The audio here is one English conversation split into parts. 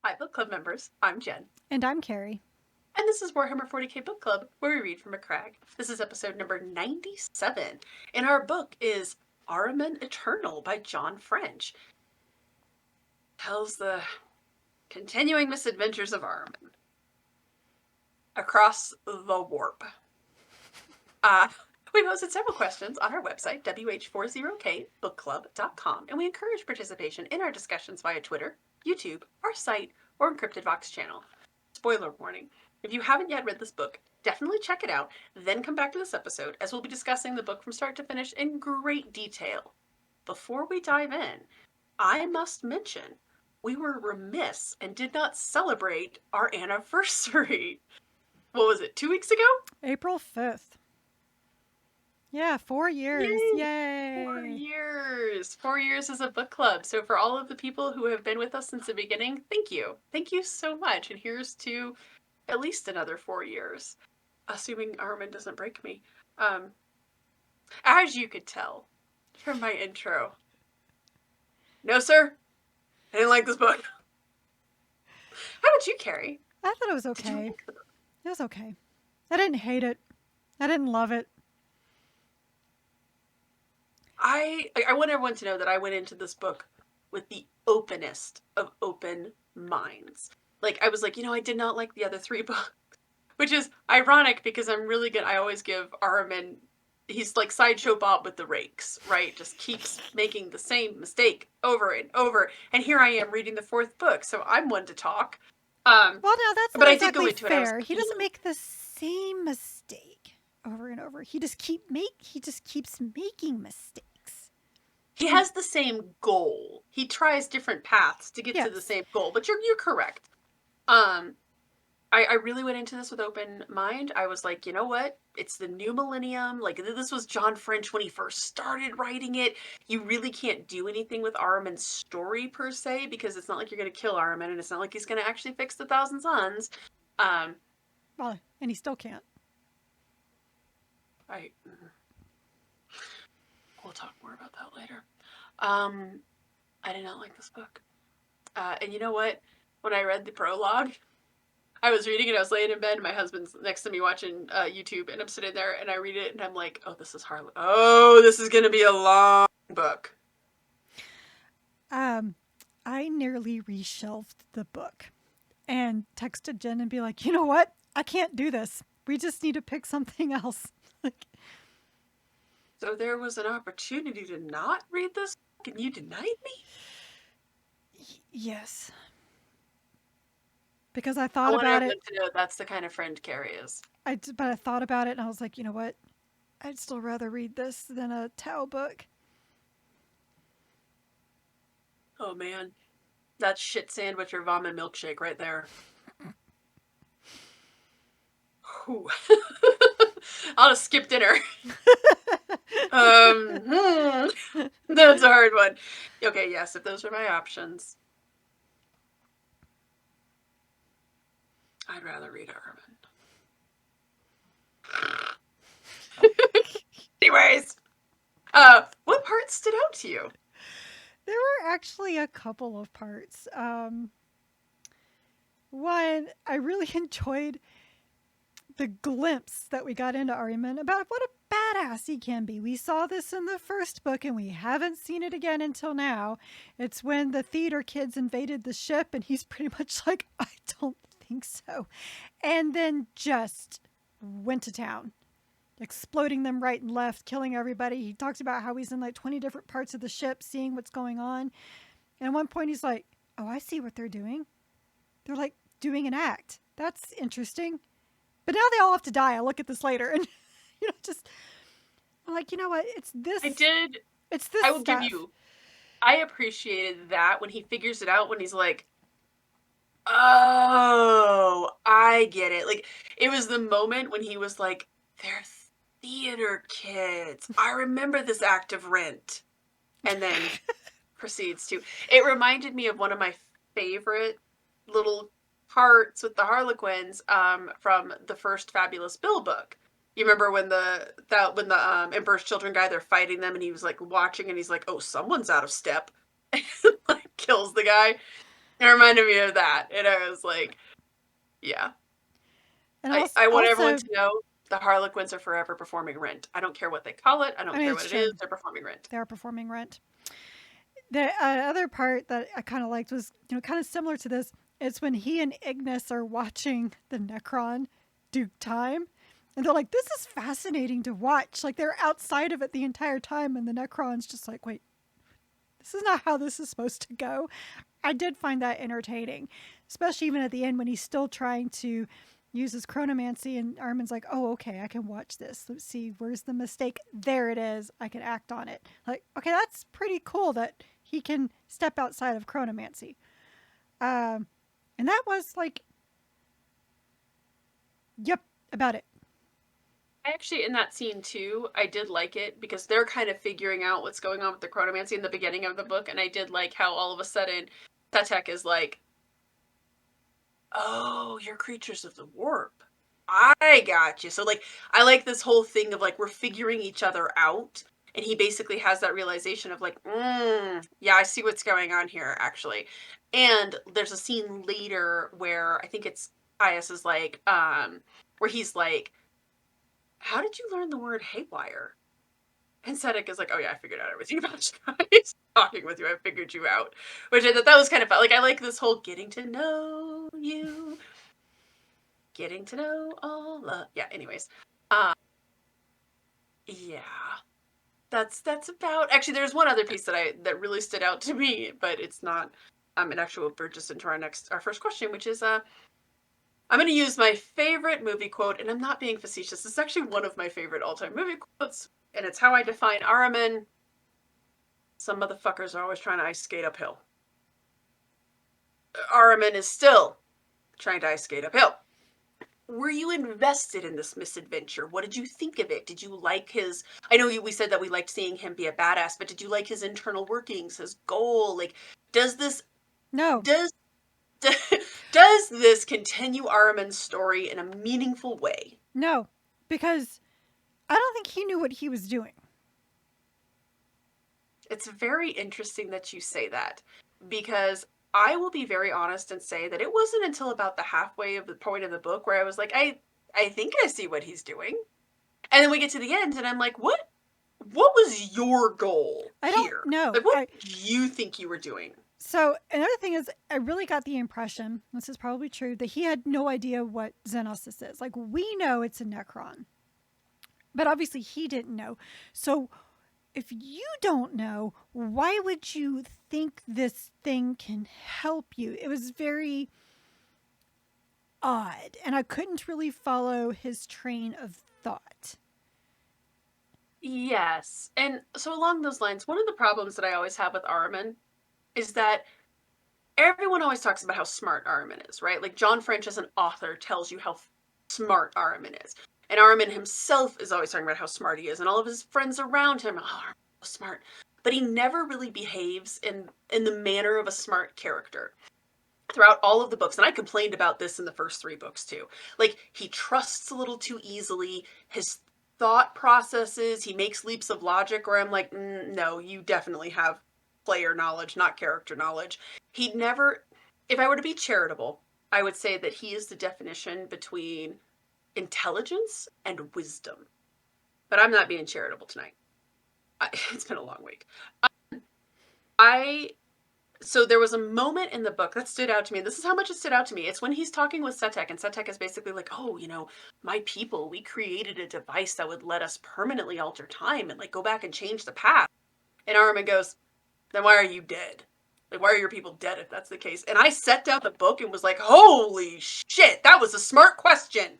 Hi, book club members. I'm Jen. And I'm Carrie. And this is Warhammer 40k Book Club, where we read from a crag. This is episode number 97. And our book is Ahriman Eternal by John French. Tells the continuing misadventures of Ahriman across the warp. We posted several questions on our website, WH40kbookclub.com, and we encourage participation in our discussions via Twitter, YouTube, our site, or Encrypted Vox channel. Spoiler warning, if you haven't yet read this book, definitely check it out, then come back to this episode, as we'll be discussing the book from start to finish in great detail. Before we dive in, I must mention, we were remiss and did not celebrate our anniversary. What was it, 2 weeks ago? April 5th. Yeah, 4 years. Yay! Yay! 4 years. 4 years as a book club. So for all of the people who have been with us since the beginning, thank you. Thank you so much. And here's to at least another 4 years. Assuming Ahriman doesn't break me. As you could tell from my intro. No, sir. I didn't like this book. How about you, Carrie? I thought it was okay. It was okay. I didn't hate it. I didn't love it. I want everyone to know that I went into this book with the openest of open minds. Like, I was like, I did not like the other 3 books. Which is ironic because I'm really good. I always give Ahriman, he's like Sideshow Bob with the rakes, right? Just keeps making the same mistake over and over. And here I am reading the 4th book, so I'm one to talk. Well, no, that's but not I did go exactly into it. I was fair. He doesn't make the same mistake over and over. He just keeps making mistakes. He has the same goal. He tries different paths to get to the same goal. But you're correct. I really went into this with open mind. I was like, you know what? It's the new millennium. Like, this was John French when he first started writing it. You really can't do anything with Ahriman's story, per se, because it's not like you're going to kill Ahriman, and it's not like he's going to actually fix the Thousand Suns. Well, and he still can't. We'll talk more about that later. I did not like this book. And you know what? When I read the prologue, I was reading it, I was laying in bed, and my husband's next to me watching YouTube, and I'm sitting there, and I read it, and I'm like, oh, this is Harley. Oh, this is going to be a long book. I nearly reshelved the book and texted Jen and be like, you know what? I can't do this. We just need to pick something else. So there was an opportunity to not read this book, and you denied me? Yes. Because I thought about it. To know that's the kind of friend Carrie is. But I thought about it and I was like, you know what? I'd still rather read this than a Tao book. Oh man, that's shit sandwich or vomit milkshake right there. I'll just skip dinner. That's a hard one. Okay, yes, if those are my options, I'd rather read Ahriman. Anyways, what parts stood out to you? There were actually a couple of parts. One, I really enjoyed the glimpse that we got into Ahriman about what a badass he can be. We saw this in the first book and we haven't seen it again until now. It's when the theater kids invaded the ship and he's pretty much like, I don't think so. And then just went to town, exploding them right and left, killing everybody. He talks about how he's in like 20 different parts of the ship, seeing what's going on. And at one point he's like, oh, I see what they're doing. They're like doing an act. That's interesting. But now they all have to die. I'll look at this later. And, I'm like, you know what? It's this. I did. It's this I will stuff. give you. I appreciated that when he figures it out, when he's like, oh, I get it. Like, it was the moment when he was like, they're theater kids. I remember this act of Rent. And then proceeds to. It reminded me of one of my favorite little parts with the Harlequins from the first Fabulous Bill book. You remember when the Emperor's Children guy, they're fighting them, and he was like watching, and he's like, "Oh, someone's out of step," and like kills the guy. It reminded me of that. And I was like, yeah. And I want everyone also, to know the Harlequins are forever performing Rent. I don't care what they call it. I don't I mean, care it's what it is. true. They're performing Rent. They're performing Rent. The other part that I kind of liked was, kind of similar to this. It's when he and Ignis are watching the Necron do time. And they're like, this is fascinating to watch. Like, they're outside of it the entire time. And the Necron's just like, wait, this is not how this is supposed to go. I did find that entertaining, especially even at the end when he's still trying to use his chronomancy. And Armin's like, oh, okay, I can watch this. Let's see, where's the mistake? There it is. I can act on it. Like, okay, that's pretty cool that he can step outside of chronomancy. And that was like, yep, about it. I actually, in that scene too, I did like it because they're kind of figuring out what's going on with the chronomancy in the beginning of the book, and I did like how all of a sudden Tetek is like, oh, you're creatures of the warp. I got you. So like I like this whole thing of like we're figuring each other out. And he basically has that realization of like, yeah, I see what's going on here, actually. And there's a scene later where I think it's Caius is like, where he's like, how did you learn the word haywire? And Sedek is like, oh yeah, I figured out everything about you guys. Talking with you, I figured you out. Which I thought that was kind of fun. Like I like this whole getting to know you, getting to know all the yeah, anyways. Uh yeah. That's about actually there's one other piece that really stood out to me, but it's not an actual bridge us into our first question, which is I'm gonna use my favorite movie quote, and I'm not being facetious. It's actually one of my favorite all-time movie quotes, and it's how I define Ahriman. Some motherfuckers are always trying to ice skate uphill. Ahriman is still trying to ice skate uphill. Were you invested in this misadventure? What did you think of it? Did you like his? I know we said that we liked seeing him be a badass, but did you like his internal workings, his goal? Like, does this No, does does this continue Ahriman's story in a meaningful way? no, because I don't think he knew what he was doing. It's very interesting that you say that because I will be very honest and say that it wasn't until about the halfway of the point of the book where I was like, I think I see what he's doing. And then we get to the end and I'm like, what was your goal I don't here? know. Like what do you think you were doing? So another thing is, I really got the impression, this is probably true, that he had no idea what Xenosis is. Like, we know it's a Necron, but obviously he didn't know. So if you don't know, why would you think this thing can help you? It was very odd, and I couldn't really follow his train of thought. Yes. And so along those lines, one of the problems that I always have with Ahriman is that everyone always talks about how smart Ahriman is, right? Like John French as an author tells you how smart Ahriman is. And Ahriman himself is always talking about how smart he is, and all of his friends around him, oh, Ahriman's so smart. But he never really behaves in the manner of a smart character throughout all of the books. And I complained about this in the first 3 books too. Like he trusts a little too easily. His thought processes, he makes leaps of logic where I'm like, no, you definitely have player knowledge, not character knowledge. He'd never, if I were to be charitable, I would say that he is the definition between intelligence and wisdom. But I'm not being charitable tonight. It's been a long week. I so there was a moment in the book that stood out to me. This is how much it stood out to me. It's when he's talking with Setek, and Setek is basically like, "Oh, my people, we created a device that would let us permanently alter time and like go back and change the past." And Ahriman goes, "Then why are you dead? Like, why are your people dead if that's the case?" And I set down the book and was like, "Holy shit, that was a smart question."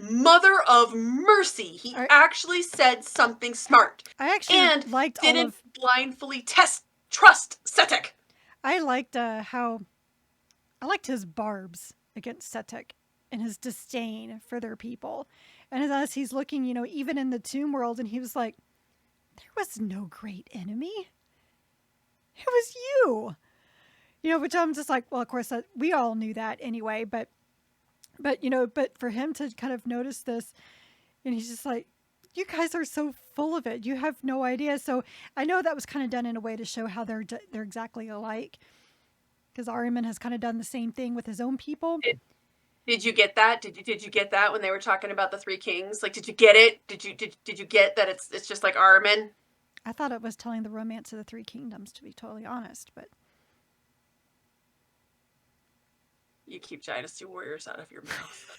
Mother of mercy, he I, actually said something smart I actually and liked all didn't of. blindly trust Setek. I liked how I liked his barbs against Setek and his disdain for their people. And as he's looking, even in the tomb world, and he was like, there was no great enemy. It was you. Which I'm just like, well, of course, we all knew that anyway. But for him to kind of notice this, and he's just like, you guys are so full of it. You have no idea. So I know that was kind of done in a way to show how they're exactly alike. because Ahriman has kind of done the same thing with his own people. Did you get that? Did you get that when they were talking about the three kings? Like, did you get it? Did you get that it's just like Ahriman? I thought it was telling the romance of the three kingdoms, to be totally honest, but You keep Dynasty Warriors out of your mouth.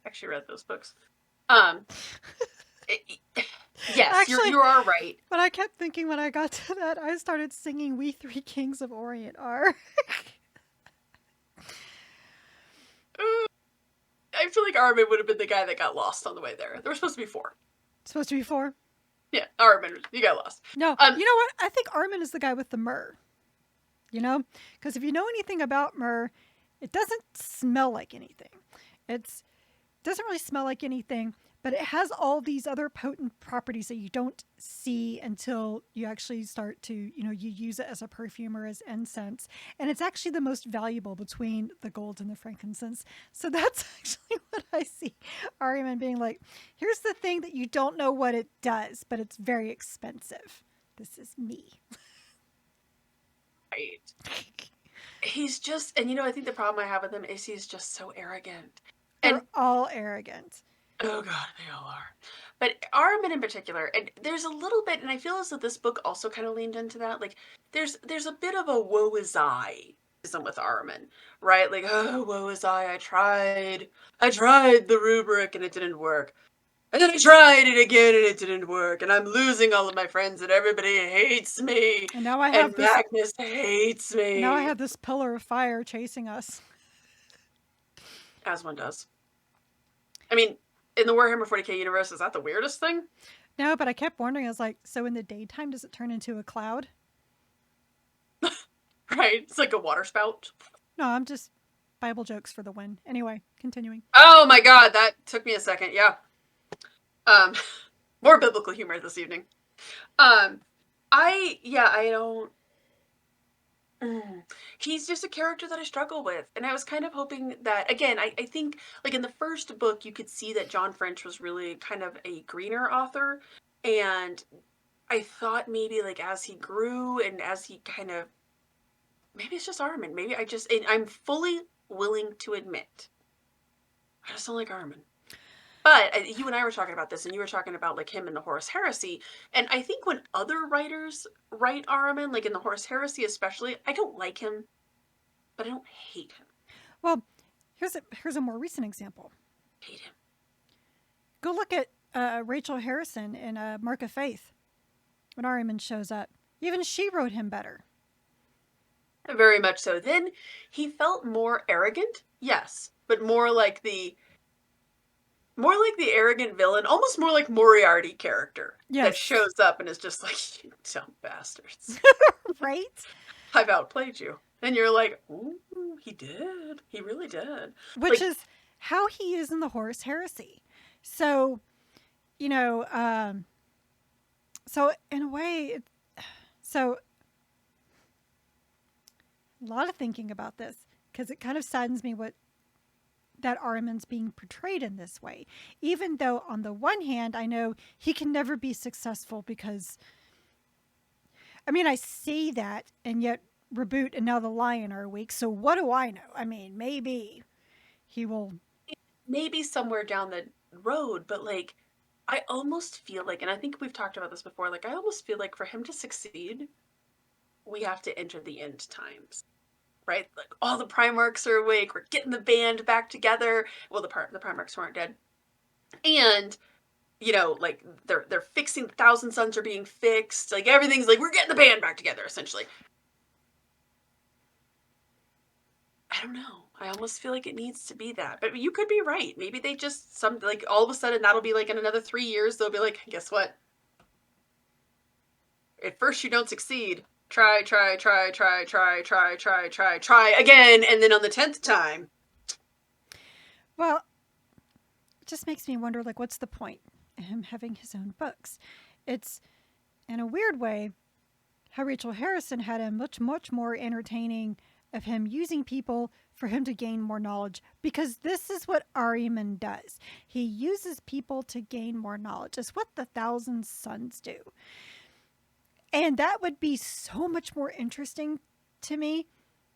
Actually read those books. Yes, actually, you are right. but I kept thinking when I got to that, I started singing "We Three Kings of Orient Are." I feel like Ahriman would have been the guy that got lost on the way there. There were supposed to be 4. It's supposed to be 4. Yeah, Ahriman, you got lost. No, you know what? I think Ahriman is the guy with the myrrh. You know, because if you know anything about myrrh, it doesn't smell like anything. It doesn't really smell like anything, but it has all these other potent properties that you don't see until you actually start to, you use it as a perfume or as incense. And it's actually the most valuable between the gold and the frankincense. So that's actually what I see Ahriman being like, here's the thing that you don't know what it does, but it's very expensive. This is me. Right. He's just, and I think the problem I have with him is he's just so arrogant. They're all arrogant. Oh god, they all are. But Ahriman in particular, and there's a little bit, and I feel as though this book also kind of leaned into that. Like, there's a bit of a woe is I with Ahriman, right? Like, oh, woe is I tried the rubric and it didn't work. And then I tried it again and it didn't work. And I'm losing all of my friends and everybody hates me. And now I have Magnus hates me. Now I have this pillar of fire chasing us. As one does. I mean, in the Warhammer 40k universe, is that the weirdest thing? No, but I kept wondering, I was like, so in the daytime, does it turn into a cloud? Right? It's like a water spout. No, I'm just Bible jokes for the win. Anyway, continuing. Oh my god, that took me a second. Yeah. More biblical humor this evening. I don't. He's just a character that I struggle with. And I was kind of hoping that, again, I think, like, in the first book, you could see that John French was really kind of a greener author. And I thought maybe, like, as he grew and as he kind of, maybe it's just Ahriman. Maybe I'm fully willing to admit, I just don't like Ahriman. But you and I were talking about this, and you were talking about, like, him in the Horus Heresy. And I think when other writers write Ahriman, like in the Horus Heresy especially, I don't like him, but I don't hate him. Well, here's a more recent example. Hate him. Go look at Rachel Harrison in Mark of Faith when Ahriman shows up. Even she wrote him better. Very much so. Then he felt more arrogant, yes, but more like the arrogant villain, almost more like Moriarty character that shows up and is just like, you dumb bastards. Right? I've outplayed you. And you're like, ooh, he did. He really did. Which is how he is in the Horus Heresy. So, so in a way, so a lot of thinking about this, because it kind of saddens me that Ahriman's being portrayed in this way. Even though on the one hand, I know he can never be successful because, I say that, and yet Reboot and now the Lion are weak. So what do I know? I mean, maybe he will. Maybe somewhere down the road, but like, I almost feel like, and I think we've talked about this before, like, I almost feel like for him to succeed, we have to enter the end times. Right? Like, all the Primarchs are awake. We're getting the band back together. Well, the Primarchs weren't dead. And, like, they're fixing, the Thousand Sons are being fixed. Like, everything's like, we're getting the band back together, essentially. I don't know. I almost feel like it needs to be that. But you could be right. Maybe they just, all of a sudden, that'll be like in another 3 years, they'll be like, guess what? At first you don't succeed. Try again, and then on the 10th time. Well, it just makes me wonder, like, what's the point of him having his own books? It's, in a weird way, how Rachel Harrison had a much, much more entertaining of him using people for him to gain more knowledge, because this is what Ahriman does. He uses people to gain more knowledge. It's what the Thousand Sons do. And that would be so much more interesting to me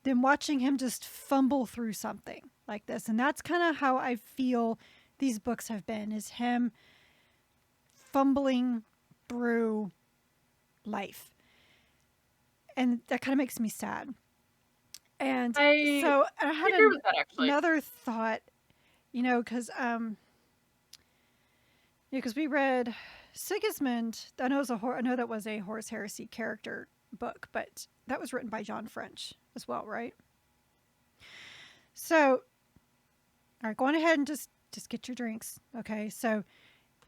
than watching him just fumble through something like this. And that's kind of how I feel these books have been, is him fumbling through life. And that kind of makes me sad. And I so I had agree with that, actually. another thought, because we read Sigismund. I know that was a Horus Heresy character book, but that was written by John French as well, right? So, all right, go on ahead and just get your drinks, okay? So,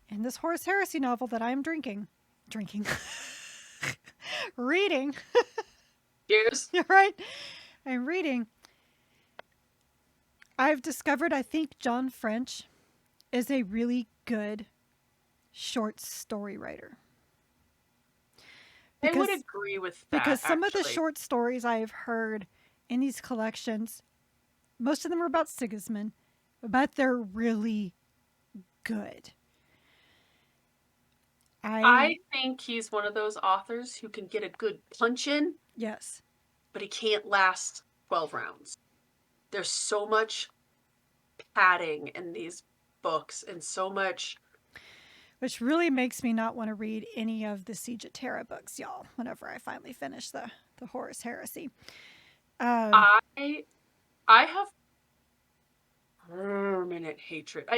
in this Horus Heresy novel that I'm reading, Cheers. right? I'm reading. I've discovered I think John French is a really good short story writer. I would agree with that, because some of the actually. short stories I've heard in these collections, most of them are about Sigismund, but they're really good. I think he's one of those authors who can get a good punch in, Yes. but he can't last 12 rounds. There's so much padding in these books and so much. Which really makes me not want to read any of the Siege of Terra books, y'all, whenever I finally finish the Horus Heresy. I have permanent hatred.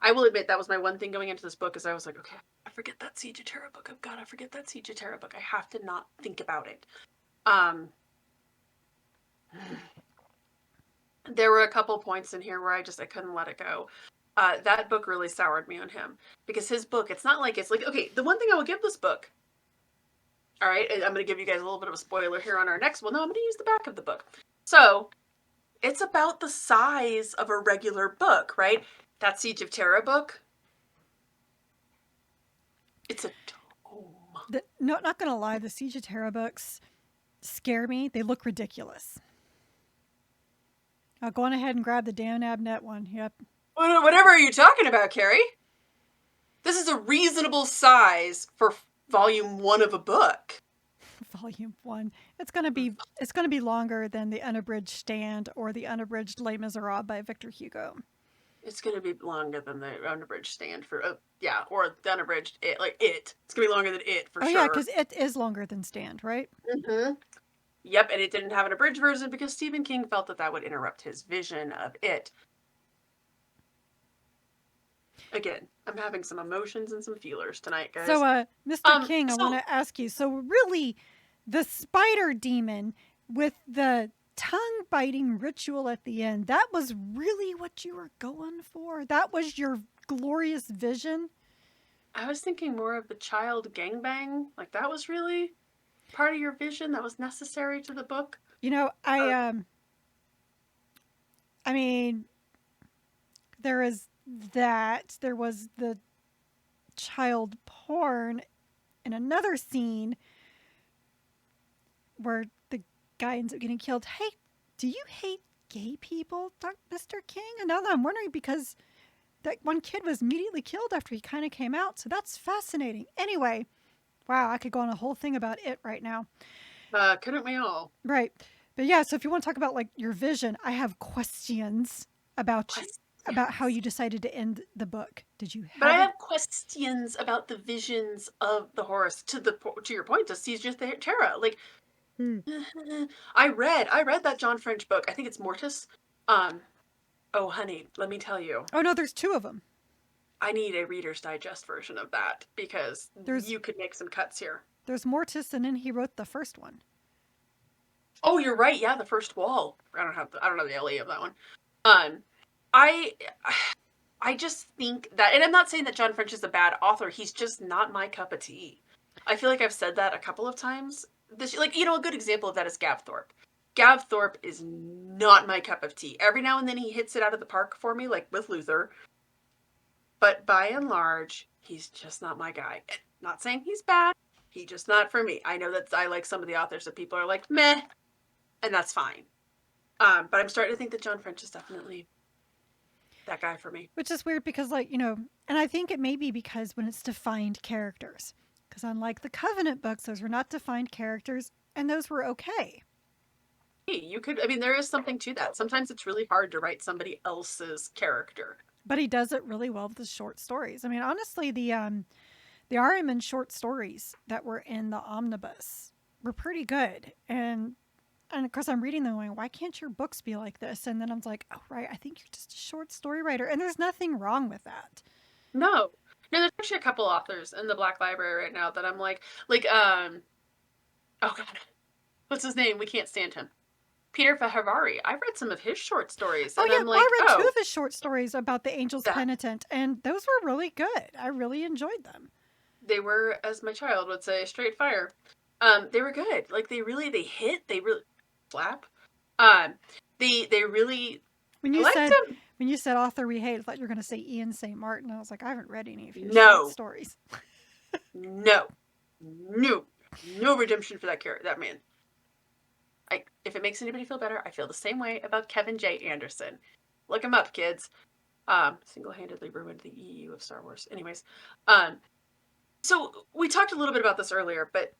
I will admit that was my one thing going into this book, is I was like, okay, I forget that Siege of Terra book. Oh God, I forget that Siege of Terra book. I have to not think about it. There were a couple points in here where I couldn't let it go. That book really soured me on him, because his book, it's not like, it's like, okay, the one thing I will give this book, all right, I'm going to give you guys a little bit of a spoiler here on our next one. No, I'm going to use the back of the book. So it's about the size of a regular book, right? That Siege of Terra book, it's a tome. Not going to lie, the Siege of Terra books scare me. They look ridiculous. I'll go on ahead and grab the Dan Abnett one. Yep. Whatever are you talking about, Carrie? This is a reasonable size for volume 1 of a book. Volume 1. It's going to be longer than the Unabridged Stand or the Unabridged Les Miserables by Victor Hugo. It's going to be longer than the Unabridged Stand for or the Unabridged It. Like It. It's going to be longer than It for sure. Oh yeah, because It is longer than Stand, right? Mm-hmm. Yep, and it didn't have an abridged version because Stephen King felt that would interrupt his vision of It. Again, I'm having some emotions and some feelers tonight, guys. So, Mr. King, I want to ask you. So, really, the spider demon with the tongue-biting ritual at the end, that was really what you were going for? That was your glorious vision? I was thinking more of the child gangbang. Like, that was really part of your vision that was necessary to the book. I mean, there is that. There was the child porn in another scene where the guy ends up getting killed. Hey, do you hate gay people, Mr. King? And now that I'm wondering, because that one kid was immediately killed after he kind of came out, so that's fascinating. Anyway, wow, I could go on a whole thing about It right now. Couldn't we all? Right. But yeah, so if you want to talk about like your vision, I have questions about how you decided to end the book. Did you have? But I have questions about the visions of the Horus. To your point, to Siege of Terra. Like, I read that John French book. I think it's Mortis. Oh, honey, let me tell you. Oh no, there's 2 of them. I need a Reader's Digest version of that, because you could make some cuts here. There's Mortis, and then he wrote the first one. Oh, you're right. Yeah, the first wall. I don't know the LE of that one. I just think that, and I'm not saying that John French is a bad author. He's just not my cup of tea. I feel like I've said that a couple of times. A good example of that is Gav Thorpe. Gav Thorpe is not my cup of tea. Every now and then he hits it out of the park for me, like with Luther. But by and large, he's just not my guy. Not saying he's bad. He's just not for me. I know that I like some of the authors that people are like, meh, and that's fine. But I'm starting to think that John French is definitely that guy for me. Which is weird because, and I think it may be because when it's defined characters. Because unlike the Covenant books, those were not defined characters, and those were okay. You could, I mean, there is something to that. Sometimes it's really hard to write somebody else's character. But he does it really well with the short stories. I mean, honestly, the Ahriman short stories that were in the omnibus were pretty good. And of course, I'm reading them going, why can't your books be like this? And then I'm like, oh, right, I think you're just a short story writer. And there's nothing wrong with that. No. No, there's actually a couple authors in the Black Library right now that I'm like, oh God, what's his name? We can't stand him. Peter Fahavari. I've read some of his short stories, Oh, and yeah. I'm Well, like, I read two oh, of his short stories about the Angel's that Penitent, and those were really good. I really enjoyed them. they were, as my child would say, straight fire. They were good. Like they hit. They really slap. Um, they really. When I you liked said them. when you said author we hate, I thought you were going to say Ian St. Martin. I was like, I haven't read any of his short No, stories. no, no, no redemption for that man. If it makes anybody feel better, I feel the same way about Kevin J. Anderson. Look him up, kids. Single-handedly ruined the EU of Star Wars. Anyways, so we talked a little bit about this earlier, but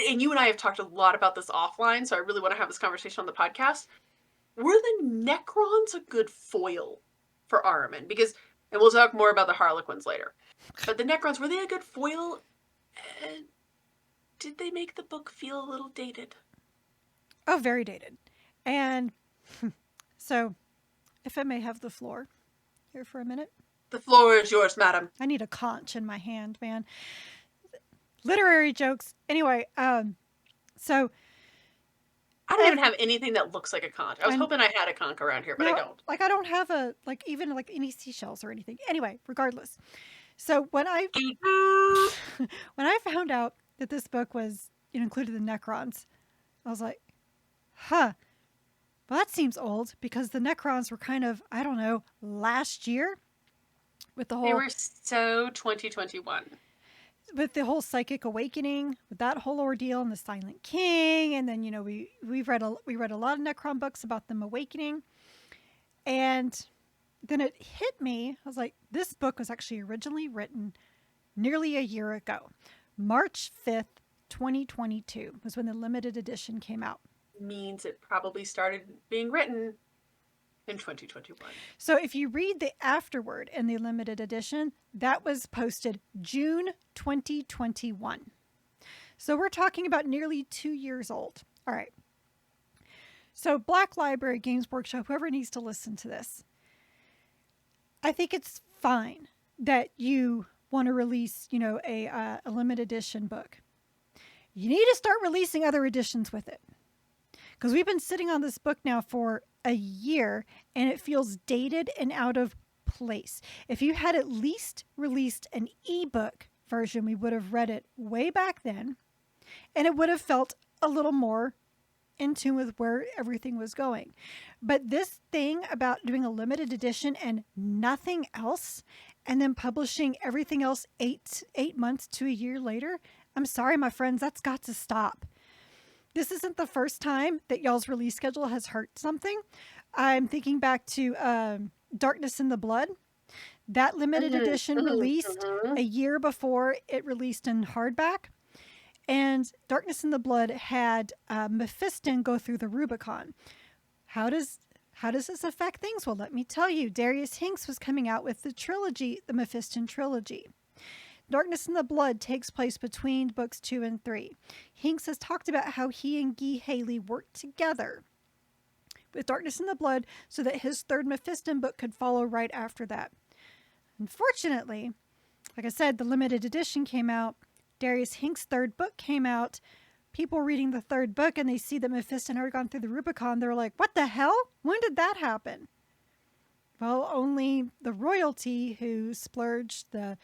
and you and I have talked a lot about this offline, so I really want to have this conversation on the podcast. Were the Necrons a good foil for Ahriman? Because, and we'll talk more about the Harlequins later, but the Necrons, were they a good foil? Did they make the book feel a little dated? Oh, very dated. And so, if I may have the floor here for a minute. The floor is yours, madam. I need a conch in my hand, man. Literary jokes. Anyway, so I don't even have anything that looks like a conch. I was And- hoping I had a conch around here, but I don't. like I don't have even any seashells or anything. Anyway, regardless. So when I when I found out that this book was included the Necrons, I was like, huh. Well, that seems old because the Necrons were kind of, I don't know, last year with the They whole were so 2021. with the whole psychic awakening, with that whole ordeal and the Silent King, and then we read a lot of Necron books about them awakening, and then it hit me. I was like, this book was actually originally written nearly a year ago, March 5th, 2022 was when the limited edition came out. Means it probably started being written in 2021. So if you read the afterword in the limited edition, that was posted June 2021. So we're talking about nearly 2 years old. All right. So Black Library, Games Workshop, whoever needs to listen to this, I think it's fine that you want to release, a limited edition book. You need to start releasing other editions with it. Because we've been sitting on this book now for a year and it feels dated and out of place. If you had at least released an ebook version, we would have read it way back then and it would have felt a little more in tune with where everything was going. But this thing about doing a limited edition and nothing else and then publishing everything else 8 months to a year later, I'm sorry, my friends, that's got to stop. This isn't the first time that y'all's release schedule has hurt something. I'm thinking back to Darkness in the Blood. That limited edition released a year before it released in hardback. And Darkness in the Blood had Mephiston go through the Rubicon. How does this affect things? Well, let me tell you. Darius Hinks was coming out with the trilogy, the Mephiston trilogy. Darkness in the Blood takes place between books 2 and 3. Hinks has talked about how he and Guy Haley worked together with Darkness in the Blood so that his third Mephiston book could follow right after that. Unfortunately, like I said, the limited edition came out. Darius Hinks' third book came out. People reading the third book and they see that Mephiston had gone through the Rubicon. They're like, what the hell? When did that happen? Well, only the royalty who splurged the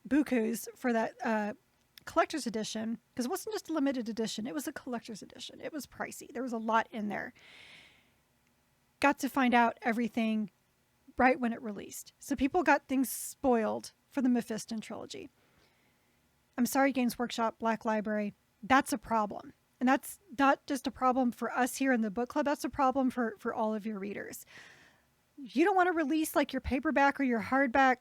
bukus for that collector's edition, because it wasn't just a limited edition, it was a collector's edition. It was pricey. There was a lot in there. Got to find out everything right when it released. So people got things spoiled for the Mephiston trilogy. I'm sorry, Games Workshop, Black Library. That's a problem. And that's not just a problem for us here in the book club. That's a problem for all of your readers. You don't want to release like your paperback or your hardback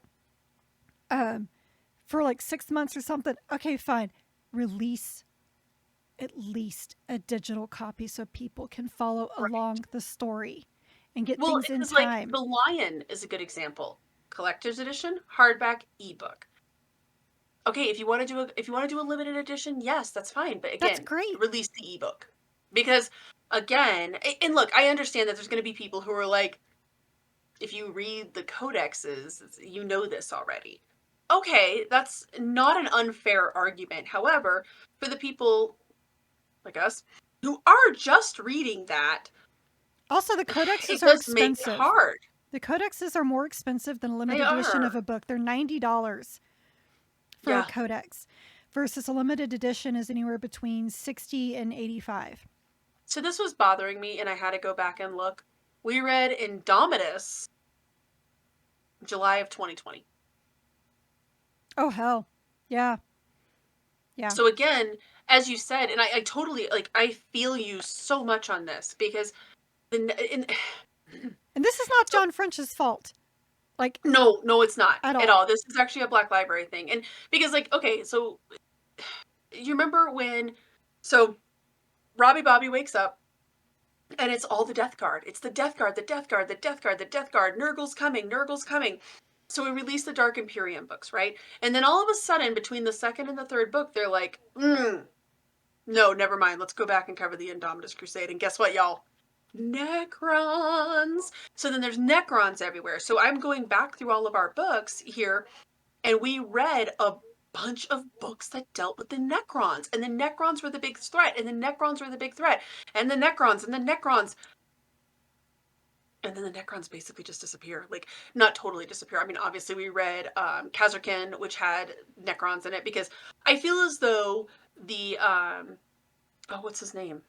for like 6 months or something. Okay, fine. Release at least a digital copy so people can follow Right. along the story and get Well, things in because like time. The Lion is a good example. Collector's edition, hardback, ebook. Okay, if you want to do a limited edition, yes, that's fine. But That's again, great. release the ebook. Because again, and look, I understand that there's going to be people who are like, if you read the codexes, you know this already. Okay, that's not an unfair argument. However, for the people like us who are just reading that, Also, the it codexes are does make it expensive. hard. The codexes are more expensive than a They limited edition of are. a book. They're $90 for a Yeah. codex versus a limited edition is anywhere between 60 and 85. So this was bothering me, and I had to go back and look. We read Indomitus July of 2020. Oh hell. Yeah. Yeah. So again, as you said, and I totally like, I feel you so much on this because in, And this is not so John French's fault. Like no, it's not at at all. all. This is actually a Black Library thing, and because like, okay, so you remember when, so Robbie Bobby wakes up. And it's all the Death Guard. It's the Death Guard, the Death Guard, the Death Guard, the Death Guard. Nurgle's coming, Nurgle's coming. So we released the Dark Imperium books, right? And then all of a sudden, between the second and the third book, they're like, no, never mind. Let's go back and cover the Indomitus Crusade. And guess what, y'all? Necrons. So then there's Necrons everywhere. So I'm going back through all of our books here, and we read a bunch of books that dealt with the Necrons. And the Necrons were the big threat, and the Necrons were the big threat, and the Necrons, and the Necrons. And then the Necrons basically just disappear. Like, not totally disappear. I mean, obviously, we read Kazarkin, which had Necrons in it, because I feel as though the, oh, what's his name?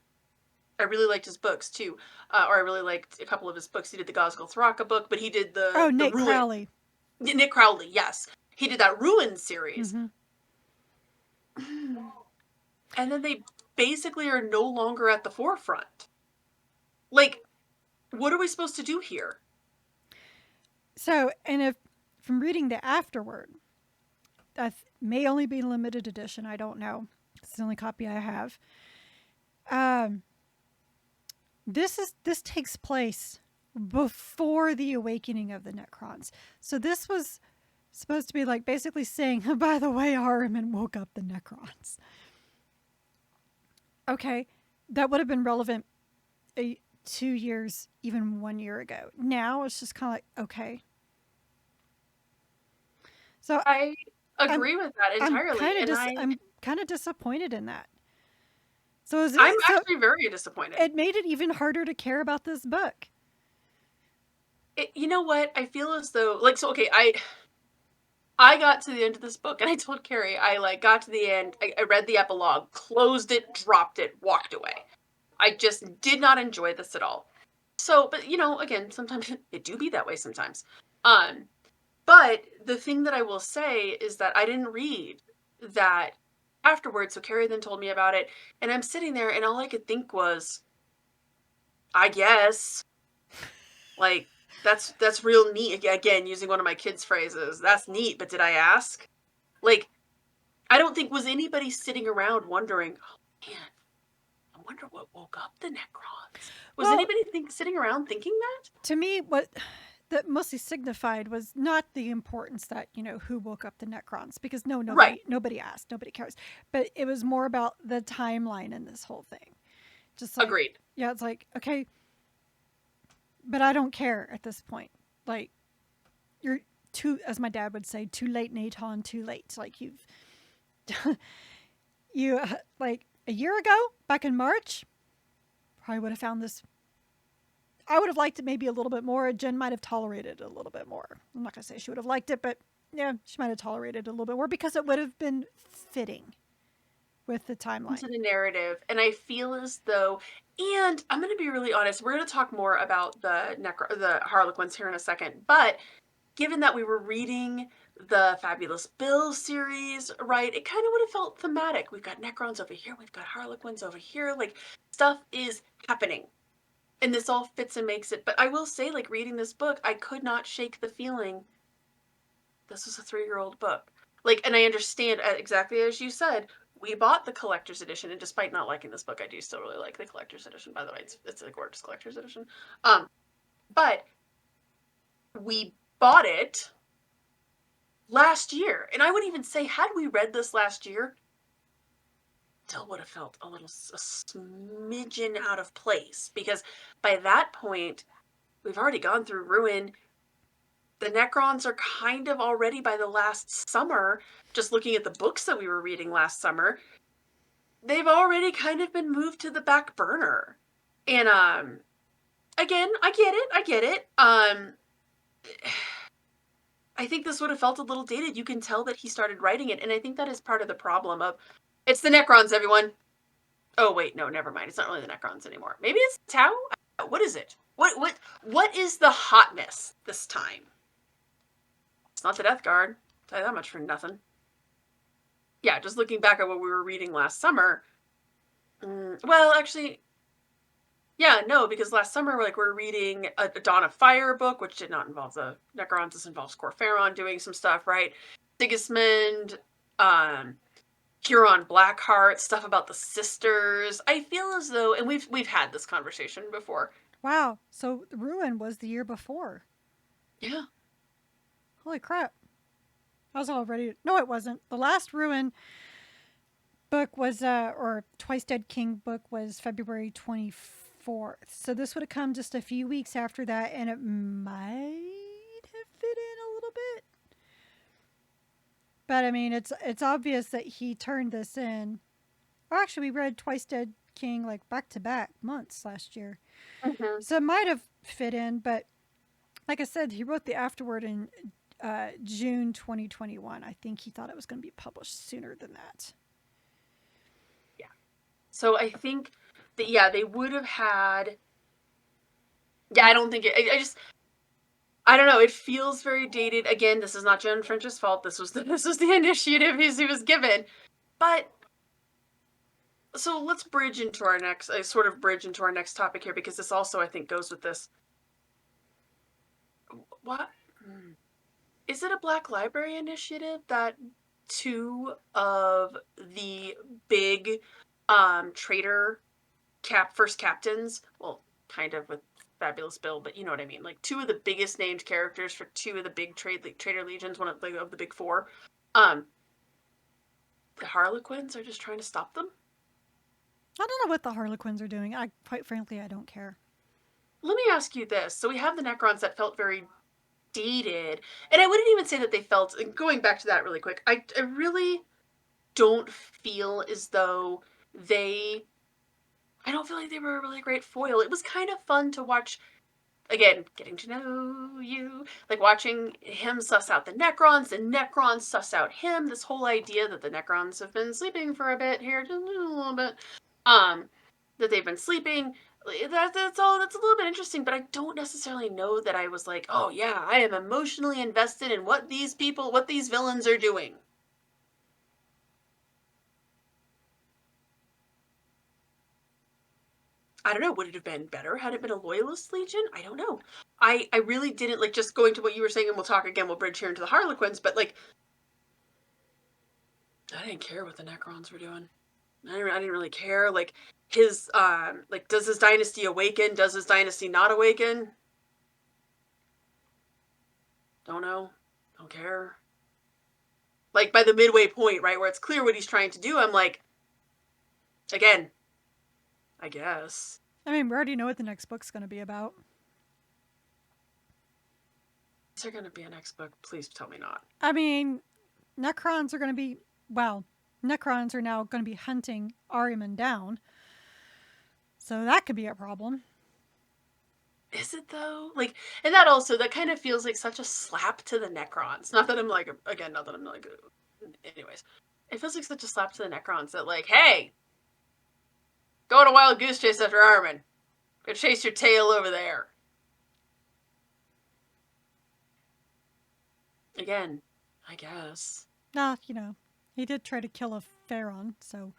I really liked his books too, or I really liked a couple of his books. He did the Gosgul Thraka book, but he did Oh, the Nate Ruin. Crowley. Nick Crowley, yes, he did that Ruin series. Mm-hmm. And then they basically are no longer at the forefront. Like, what are we supposed to do here? So, and if from reading the afterword, that may only be limited edition. I don't know. It's the only copy I have. This takes place before the awakening of the Necrons. So this was supposed to be like basically saying, oh, by the way, Ahriman woke up the Necrons. Okay, that would have been relevant 2 years, even 1 year ago. Now it's just kind of like, okay. So I agree with that entirely, I'm kind of disappointed in that. So I'm actually very disappointed. It made it even harder to care about this book. You know what? I feel as though, like, so okay, I got to the end of this book, and I told Carrie, I like got to the end, I read the epilogue, closed it, dropped it, walked away. I just did not enjoy this at all. So, but you know, again, sometimes it do be that way sometimes. But the thing that I will say is that I didn't read that afterwards. So Carrie then told me about it, and I'm sitting there, and all I could think was, I guess, like, that's real neat. Again, using one of my kids' phrases, that's neat. But did I ask? Like, I don't think was anybody sitting around wondering, oh man, I wonder what woke up the Necrons. Was anybody sitting around thinking that? To me, what that mostly signified was not the importance that, who woke up the Necrons, because nobody asked, nobody cares. But it was more about the timeline in this whole thing. Just like, agreed. Yeah, it's like, okay, but I don't care at this point. Like, you're too, as my dad would say, too late, Nathan, too late. Like like a year ago, back in March, probably would have found this. I would have liked it maybe a little bit more. Jen might have tolerated it a little bit more. I'm not going to say she would have liked it, but yeah, she might have tolerated it a little bit more because it would have been fitting with the timeline. To the narrative. And I feel as though, and I'm going to be really honest, we're going to talk more about the Harlequins here in a second, but given that we were reading the Fabulous Bill series, right, it kind of would have felt thematic. We've got Necrons over here, we've got Harlequins over here, like, stuff is happening. And this all fits and makes it. But I will say, like, reading this book, I could not shake the feeling this was a 3-year-old book. Like, and I understand exactly as you said, we bought the collector's edition, and despite not liking this book, I do still really like the collector's edition. By the way, it's a gorgeous collector's edition. But we bought it last year, and I would even say, had we read this last year, still would have felt a smidgen out of place, because by that point, we've already gone through Ruin. The Necrons are kind of already, by the last summer, just looking at the books that we were reading last summer, they've already kind of been moved to the back burner. And again, I get it. I think this would have felt a little dated. You can tell that he started writing it, and I think that is part of the problem of, it's the Necrons, everyone. Oh wait, no, never mind. It's not really the Necrons anymore. Maybe it's Tau? What is it? What is the hotness this time? It's not the Death Guard. I'll tell you that much for nothing. Yeah, just looking back at what we were reading last summer. Well, actually, yeah, no, because last summer, we're reading a Dawn of Fire book, which did not involve the Necrons. This involves Corferon doing some stuff, right? Sigismund, Huron Blackheart, stuff about the sisters. I feel as though, and we've had this conversation before. Wow. So Ruin was the year before. Yeah. Holy crap. I was all ready. No, it wasn't. The last Ruin book was, or Twice Dead King book was February 24th. So this would have come just a few weeks after that, and it might have fit in a little bit. But I mean, it's obvious that he turned this in. Well, actually, we read Twice Dead King back to back months last year. Mm-hmm. So it might have fit in, but like I said, he wrote the afterword in June 2021. I think he thought it was going to be published sooner than that. Yeah. So I think that, yeah, they would have had. Yeah, I don't think it. I don't know. It feels very dated. Again, this is not Jen French's fault. This was the initiative he was given. But so let's bridge into our next topic here, because this also, I think, goes with this. What is it? A Black Library initiative that two of the big trader first captains, well, kind of with Fabulous Bill, but you know what I mean, two of the biggest named characters for two of the big trader legions, one of the big four, the Harlequins are just trying to stop them. I don't know what the Harlequins are doing. Quite frankly, I don't care. Let me ask you this. So we have the Necrons that felt very dated, and I wouldn't even say that they felt, going back to that really quick, I really don't feel as though I don't feel like they were a really great foil. It was kind of fun to watch, again, getting to know you, watching him suss out the Necrons suss out him, this whole idea that the Necrons have been sleeping for a bit here, just a little bit, that they've been sleeping. That's a little bit interesting, but I don't necessarily know that I was like, oh yeah, I am emotionally invested in what these villains are doing. I don't know, would it have been better had it been a Loyalist Legion? I don't know. I really didn't, just going to what you were saying, and we'll talk again, we'll bridge here into the Harlequins, but I didn't care what the Necrons were doing. I didn't really care. His, does his dynasty awaken? Does his dynasty not awaken? Don't know. Don't care. By the midway point, right, where it's clear what he's trying to do, I'm like, again, I guess. I mean, we already know what the next book's going to be about. Is there going to be a next book? Please tell me not. I mean, Necrons are going to be, Necrons are now going to be hunting Ahriman down. So that could be a problem. Is it though? And that kind of feels like such a slap to the Necrons. Not that I'm anyways. It feels like such a slap to the Necrons that hey, go on a wild goose chase after Ahriman. Go chase your tail over there. Again, I guess. Nah, he did try to kill a Pharaon, so.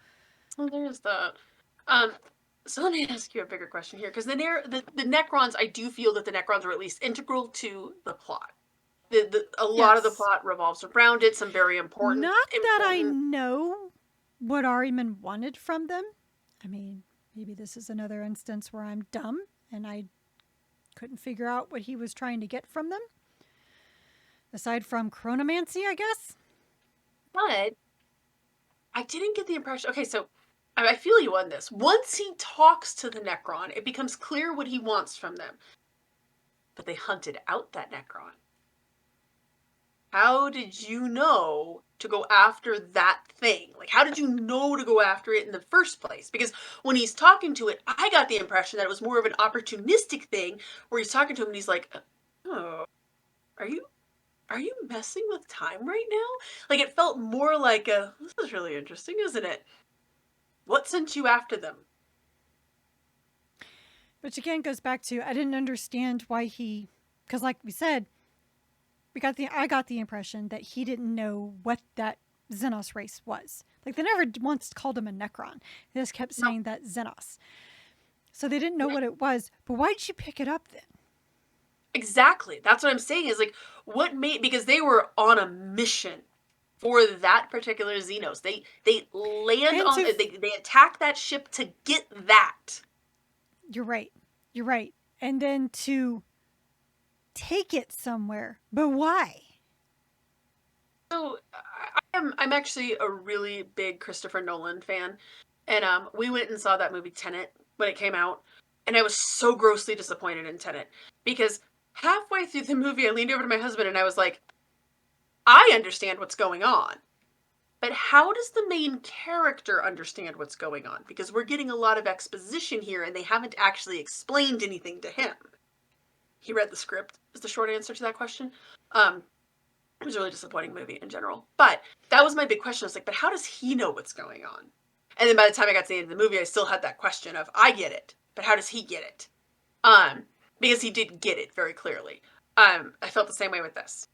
Well, there's that. So let me ask you a bigger question here, because the Necrons, I do feel that the Necrons are at least integral to the plot. A lot of the plot revolves around it. Some very important. Not that I know, what Ahriman wanted from them. I mean, maybe this is another instance where I'm dumb and I couldn't figure out what he was trying to get from them. Aside from chronomancy, I guess. But I didn't get the impression. Okay, so I feel you on this. Once he talks to the Necron, it becomes clear what he wants from them. But they hunted out that Necron. How did you know to go after that thing? Like, how did you know to go after it in the first place? Because when he's talking to it, I got the impression that it was more of an opportunistic thing where he's talking to him and he's like, oh, are you messing with time right now? Like, it felt more like this is really interesting, isn't it? What sent you after them? Which again goes back to I didn't understand why he, because like we said, I got the impression that he didn't know what that Xenos race was. Like they never once called him a Necron. They just kept saying that Xenos. So they didn't know what it was. But why'd you pick it up then? Exactly. That's what I'm saying is like what made, because they were on a mission for that particular Xenos. They land And on they attack that ship to get that. You're right. You're right. And then to take it somewhere. But why? So I'm actually a really big Christopher Nolan fan, and we went and saw that movie Tenet when it came out, and I was so grossly disappointed in Tenet because halfway through the movie I leaned over to my husband and I was like, I understand what's going on, but how does the main character understand what's going on? Because we're getting a lot of exposition here, and they haven't actually explained anything to him. He read the script is the short answer to that question. It was a really disappointing movie in general. But that was my big question. I was like, but how does he know what's going on? And then by the time I got to the end of the movie, I still had that question of, I get it, but how does he get it? Because he did get it very clearly. I felt the same way with this.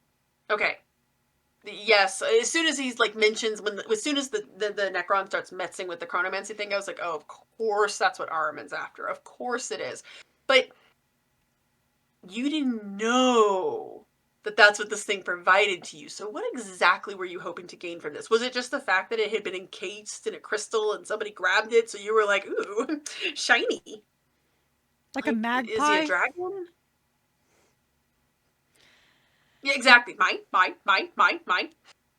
Okay. Yes, as soon as he's like mentions, as soon as the Necron starts messing with the chronomancy thing, I was like, oh, of course that's what Ahriman's after. Of course it is. But you didn't know that that's what this thing provided to you. So what exactly were you hoping to gain from this? Was it just the fact that it had been encased in a crystal and somebody grabbed it, so you were like, ooh, shiny? Like a magpie? Is he a dragon? Yeah, exactly. Mine.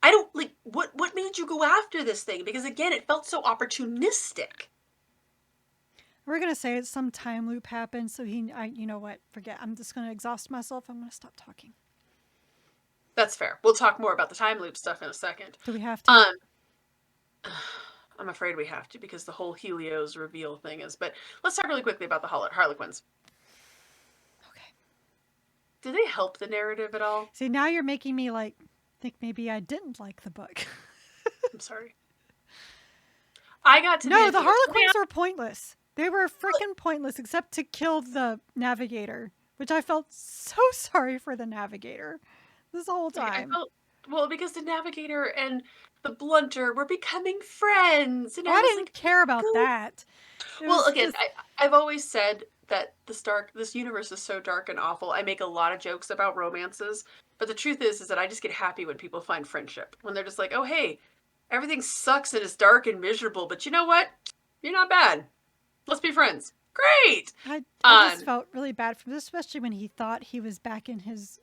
I don't, like, what made you go after this thing? Because again, it felt so opportunistic. We're going to say it's some time loop happened, so you know what, forget. I'm just going to exhaust myself. I'm going to stop talking. That's fair. We'll talk more about the time loop stuff in a second. Do we have to? I'm afraid we have to, because the whole Helios reveal thing is, but let's talk really quickly about the Harlequins. Okay. Do they help the narrative at all? See, now you're making me think maybe I didn't like the book. I'm sorry. I got to No, the Harlequins were pointless. They were freaking pointless except to kill the navigator, which I felt so sorry for the navigator this whole time. Well, because the navigator and the blunter were becoming friends. And I didn't care about that. Well, again, I've always said that this universe is so dark and awful. I make a lot of jokes about romances, but the truth is that I just get happy when people find friendship. When they're just like, oh, hey, everything sucks and is dark and miserable, but you know what? You're not bad. Let's be friends. Great! I just felt really bad for this, especially when he thought he was back in his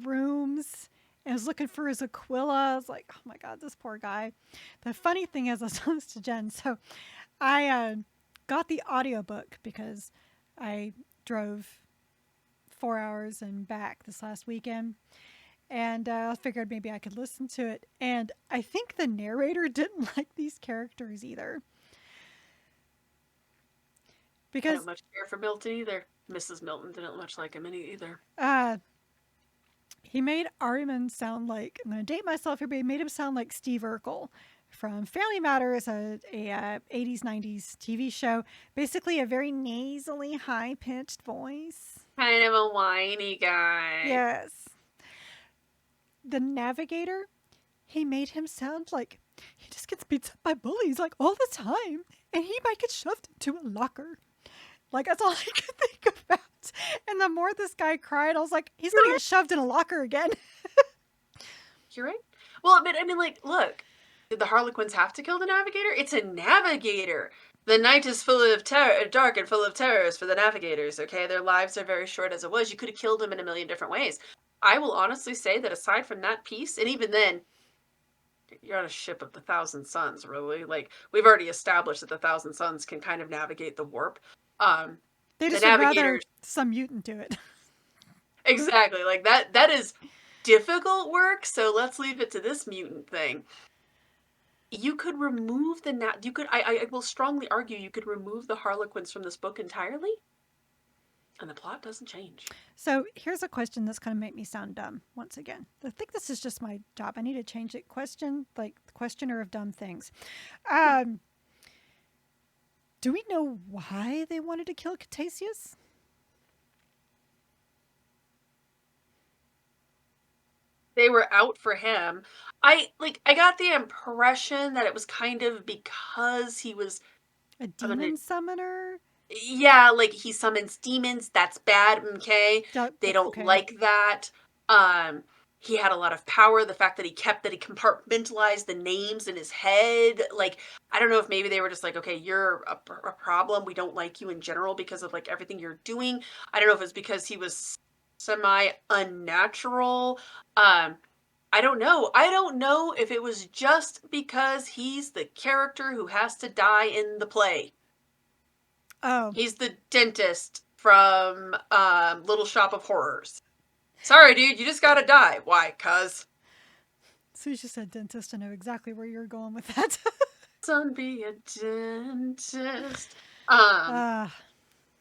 rooms and was looking for his Aquila. I was like, oh my God, this poor guy. The funny thing is, I was telling this to Jen, so I got the audiobook because I drove 4 hours and back this last weekend. And I figured maybe I could listen to it. And I think the narrator didn't like these characters either. Because I don't much care for Milton either. Mrs. Milton didn't much like him either. He made Ahriman sound like, I'm going to date myself here, but he made him sound like Steve Urkel from Family Matters, a 80s, 90s TV show. Basically a very nasally, high-pitched voice. Kind of a whiny guy. Yes. The navigator, he made him sound like he just gets beat up by bullies like all the time. And he might get shoved into a locker. Like, that's all I could think about. And the more this guy cried, I was like, he's going to get shoved in a locker again. You're right. Well, but I mean, like, look, Did the Harlequins have to kill the navigator? It's a navigator. The night is full of dark and full of terrors for the navigators, okay? Their lives are very short as it was. You could have killed them in a million different ways. I will honestly say that aside from that piece, and even then, you're on a ship of the Thousand Suns, really. Like, we've already established that the Thousand Suns can kind of navigate the warp. They The just would rather navigators, some mutant do it. exactly, like that is difficult work, so let's leave it to this mutant thing. You could remove you could I will strongly argue you could remove the Harlequins from this book entirely, and the plot doesn't change. So here's a question that's going to make me sound dumb once again. I think this is just my job. I need to change it. Questioner of dumb things. Do we know why they wanted to kill Ctesias? They were out for him. I got the impression that it was kind of because he was A I'm gonna demon summoner? yeah, like he summons demons. That's bad, okay? They don't Okay. like that. Um, he had a lot of power. The fact that he compartmentalized the names in his head. Like, I don't know if maybe they were just like, okay, you're a problem. We don't like you in general because of like everything you're doing. I don't know if it's because he was semi unnatural. I don't know. I don't know if it was just because he's the character who has to die in the play. Oh, He's the dentist from Little Shop of Horrors. Sorry, dude, you just gotta die. Why? Cuz. so you just said dentist. I know exactly where you're going with that. Son, be a dentist. Um, uh,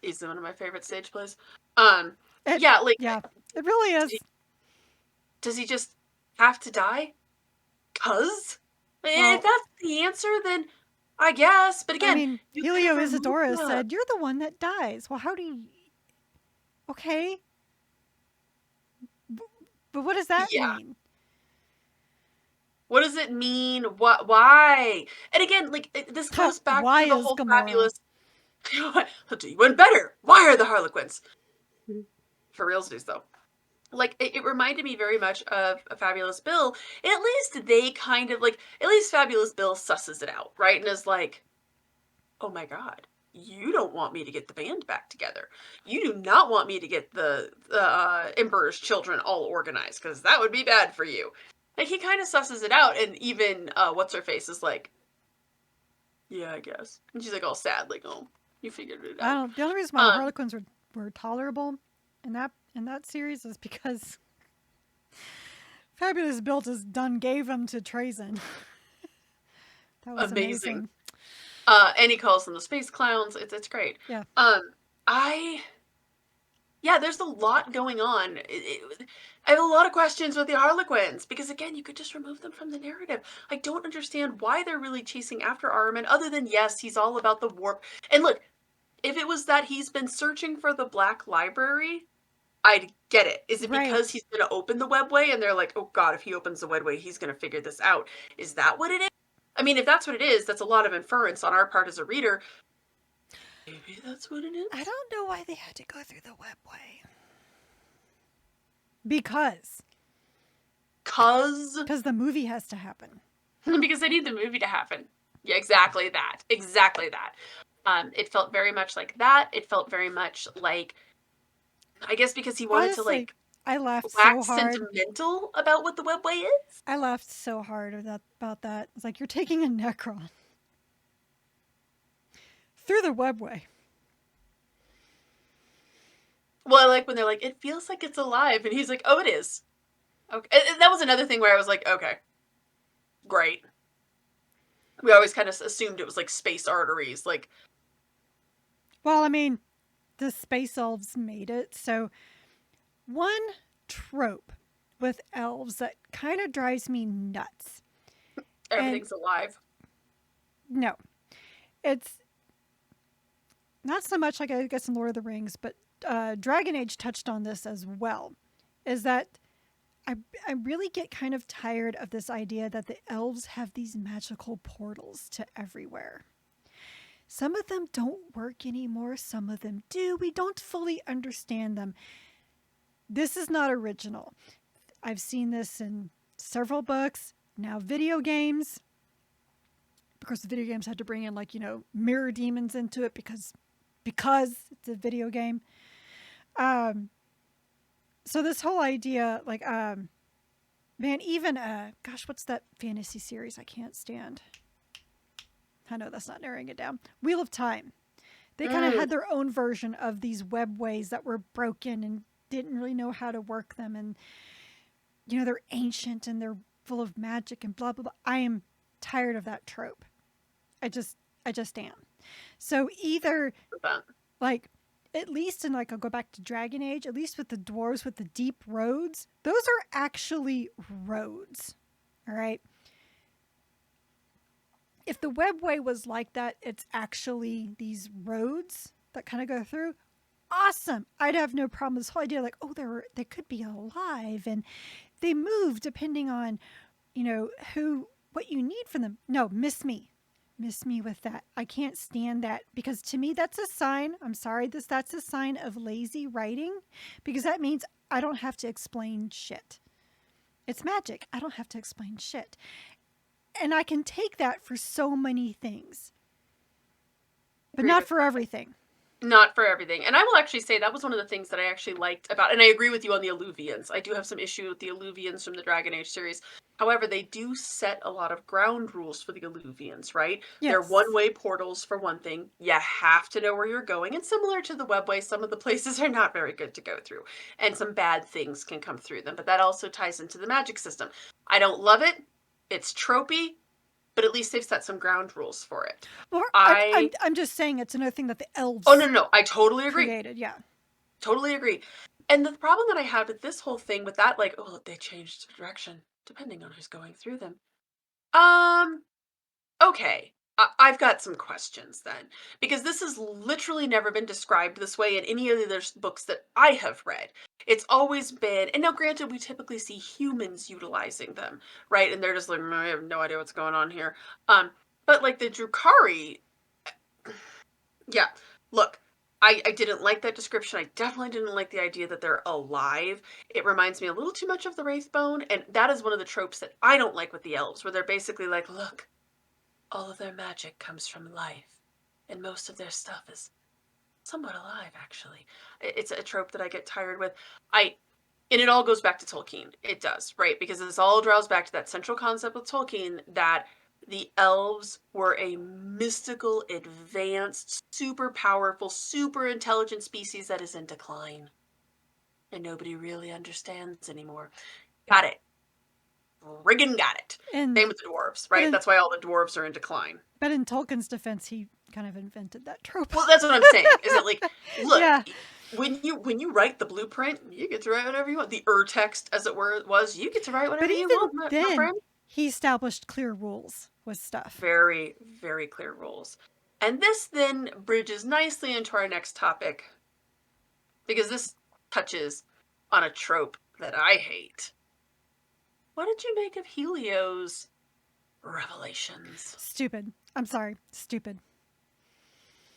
he's one of my favorite stage plays. Um, it, yeah, like, yeah, it really is. does he just have to die? Cuz? If Well, that's the answer, then I guess. But I again, mean, you could have Helio removed Isadora the. said, "You're the one that dies." Well, how do you? Okay, but what does that Yeah. mean? What does it mean? What? Why? And again, like this goes back Why to the is whole Gamora? fabulous. I'll do you one better. Why are the Harlequins? For realsies, though. Like it reminded me very much of a Fabulous Bill. And at least they kind of like at least Fabulous Bill susses it out, right? And is like, oh my god, you don't want me to get the band back together. You do not want me to get the Emperor's children all organized because that would be bad for you. Like he kind of susses it out, and even what's her face is like, yeah, I guess. And she's like all sad, like, oh, you figured it I out. don't. The only reason why the Um, Harlequins were tolerable in that series is because Fabulous Bill just done gave them to Trazyn. That was amazing. amazing. And he calls them the space clowns. It's great. Yeah. I yeah, there's a lot going on. I have a lot of questions with the Harlequins because again, you could just remove them from the narrative. I don't understand why they're really chasing after Ahriman, other than yes, he's all about the warp. And look, if it was that he's been searching for the Black Library, I'd get it. Is it Right. because he's going to open the webway and they're like, oh god, if he opens the webway, he's going to figure this out? Is that what it is? I mean, if that's what it is, that's a lot of inference on our part as a reader. Maybe that's what it is. I don't know why they had to go through the webway. Because Cause the movie has to happen. because I need the movie to happen. Yeah, exactly that. Exactly that. It felt very much like that. It felt very much like, I guess because he wanted to Honestly, like I laughed so wax hard. sentimental about what the webway is. I laughed so hard about that. It's like you're taking a Necron through the webway. Well, I like when they're like, it feels like it's alive, and he's like, oh, it is. Okay, and that was another thing where I was like, okay, great. We always kind of assumed it was like space arteries, like. Well, I mean, the space elves made it. So one trope with elves that kind of drives me nuts. And Everything's alive. no, it's not so much like I guess in Lord of the Rings, but Dragon Age touched on this as well. Is that I really get kind of tired of this idea that the elves have these magical portals to everywhere. Some of them don't work anymore, some of them do. We don't fully understand them. This is not original. I've seen this in several books, now video games. Of course, the video games had to bring in, like, mirror demons into it because it's a video game. So this whole idea, like, man, even, gosh, what's that fantasy series I can't stand? I know that's not narrowing it down. Wheel of Time. They kind of had their own version of these webways that were broken and didn't really know how to work them. And, they're ancient and they're full of magic and blah, blah, blah. I am tired of that trope. I just am. So either, like, at least in, like, I'll go back to Dragon Age, at least with the dwarves with the deep roads, those are actually roads. All right. If the webway was like that, it's actually these roads that kind of go through. Awesome. I'd have no problem. This whole idea, like, oh, they could be alive and they move depending on, what you need from them. No, miss me with that. I can't stand that, because to me that's a sign. I'm sorry, that's a sign of lazy writing, because that means I don't have to explain shit. It's magic. I don't have to explain shit. And I can take that for so many things, but not for everything. Not for everything. And I will actually say that was one of the things that I actually liked about, and I agree with you on the Alluvians. I do have some issue with the Alluvians from the Dragon Age series. However, they do set a lot of ground rules for the Alluvians, right? Yes. They're one-way portals, for one thing. You have to know where you're going. And similar to the webway, some of the places are not very good to go through. And some bad things can come through them. But that also ties into the magic system. I don't love it. It's tropey. But at least they've set some ground rules for it. Well, I'm just saying it's another thing that the elves. Oh, no. I totally agree. Created, yeah. Totally agree. And the problem that I had with this whole thing with that, like, oh, they changed direction depending on who's going through them. Okay. I've got some questions then, because this has literally never been described this way in any of the other books that I have read. It's always been, and now granted, we typically see humans utilizing them, right? And they're just like, I have no idea what's going on here. But like the Drukhari, yeah, look, I didn't like that description. I definitely didn't like the idea that they're alive. It reminds me a little too much of the Wraithbone, and that is one of the tropes that I don't like with the elves, where they're basically like, look, all of their magic comes from life, and most of their stuff is somewhat alive, actually. It's a trope that I get tired with. And it all goes back to Tolkien. It does, right? Because this all draws back to that central concept with Tolkien, that the elves were a mystical, advanced, super powerful, super intelligent species that is in decline. And nobody really understands anymore. Got it. Friggin' got it. Same with the dwarves, right? That's why all the dwarves are in decline. But in Tolkien's defense, he kind of invented that trope. Well, that's what I'm saying. Is it like, look, yeah. when you write the blueprint, you get to write whatever you want. The text, as it was, you get to write whatever you want. But even then, he established clear rules with stuff. Very, very clear rules. And this then bridges nicely into our next topic, because this touches on a trope that I hate. What did you make of Helios' revelations? Stupid. I'm sorry. Stupid.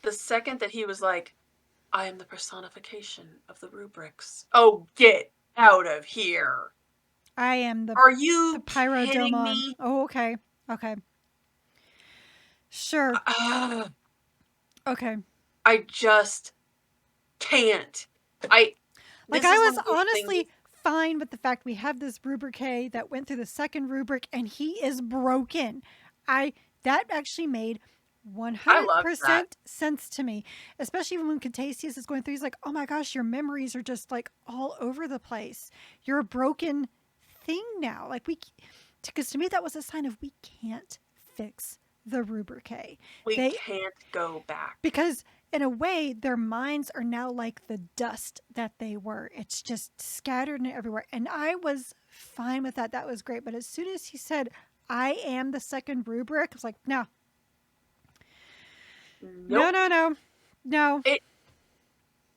The second that he was like, I am the personification of the rubrics. Oh, get out of here. I am the Are you the pyrodomon. Oh, okay. Okay. Sure. Okay. I just can't. I was honestly fine with the fact we have this rubric that went through the second rubric and he is broken. That actually made 100% sense to me, especially when Catasius is going through. He's like, oh my gosh, your memories are just like all over the place. You're a broken thing now. Like because to me that was a sign of we can't fix the rubric. We can't go back. Because in a way, their minds are now like the dust that they were. It's just scattered everywhere. And I was fine with that. That was great. But as soon as he said, I am the second rubric, I was like, no. Nope. No.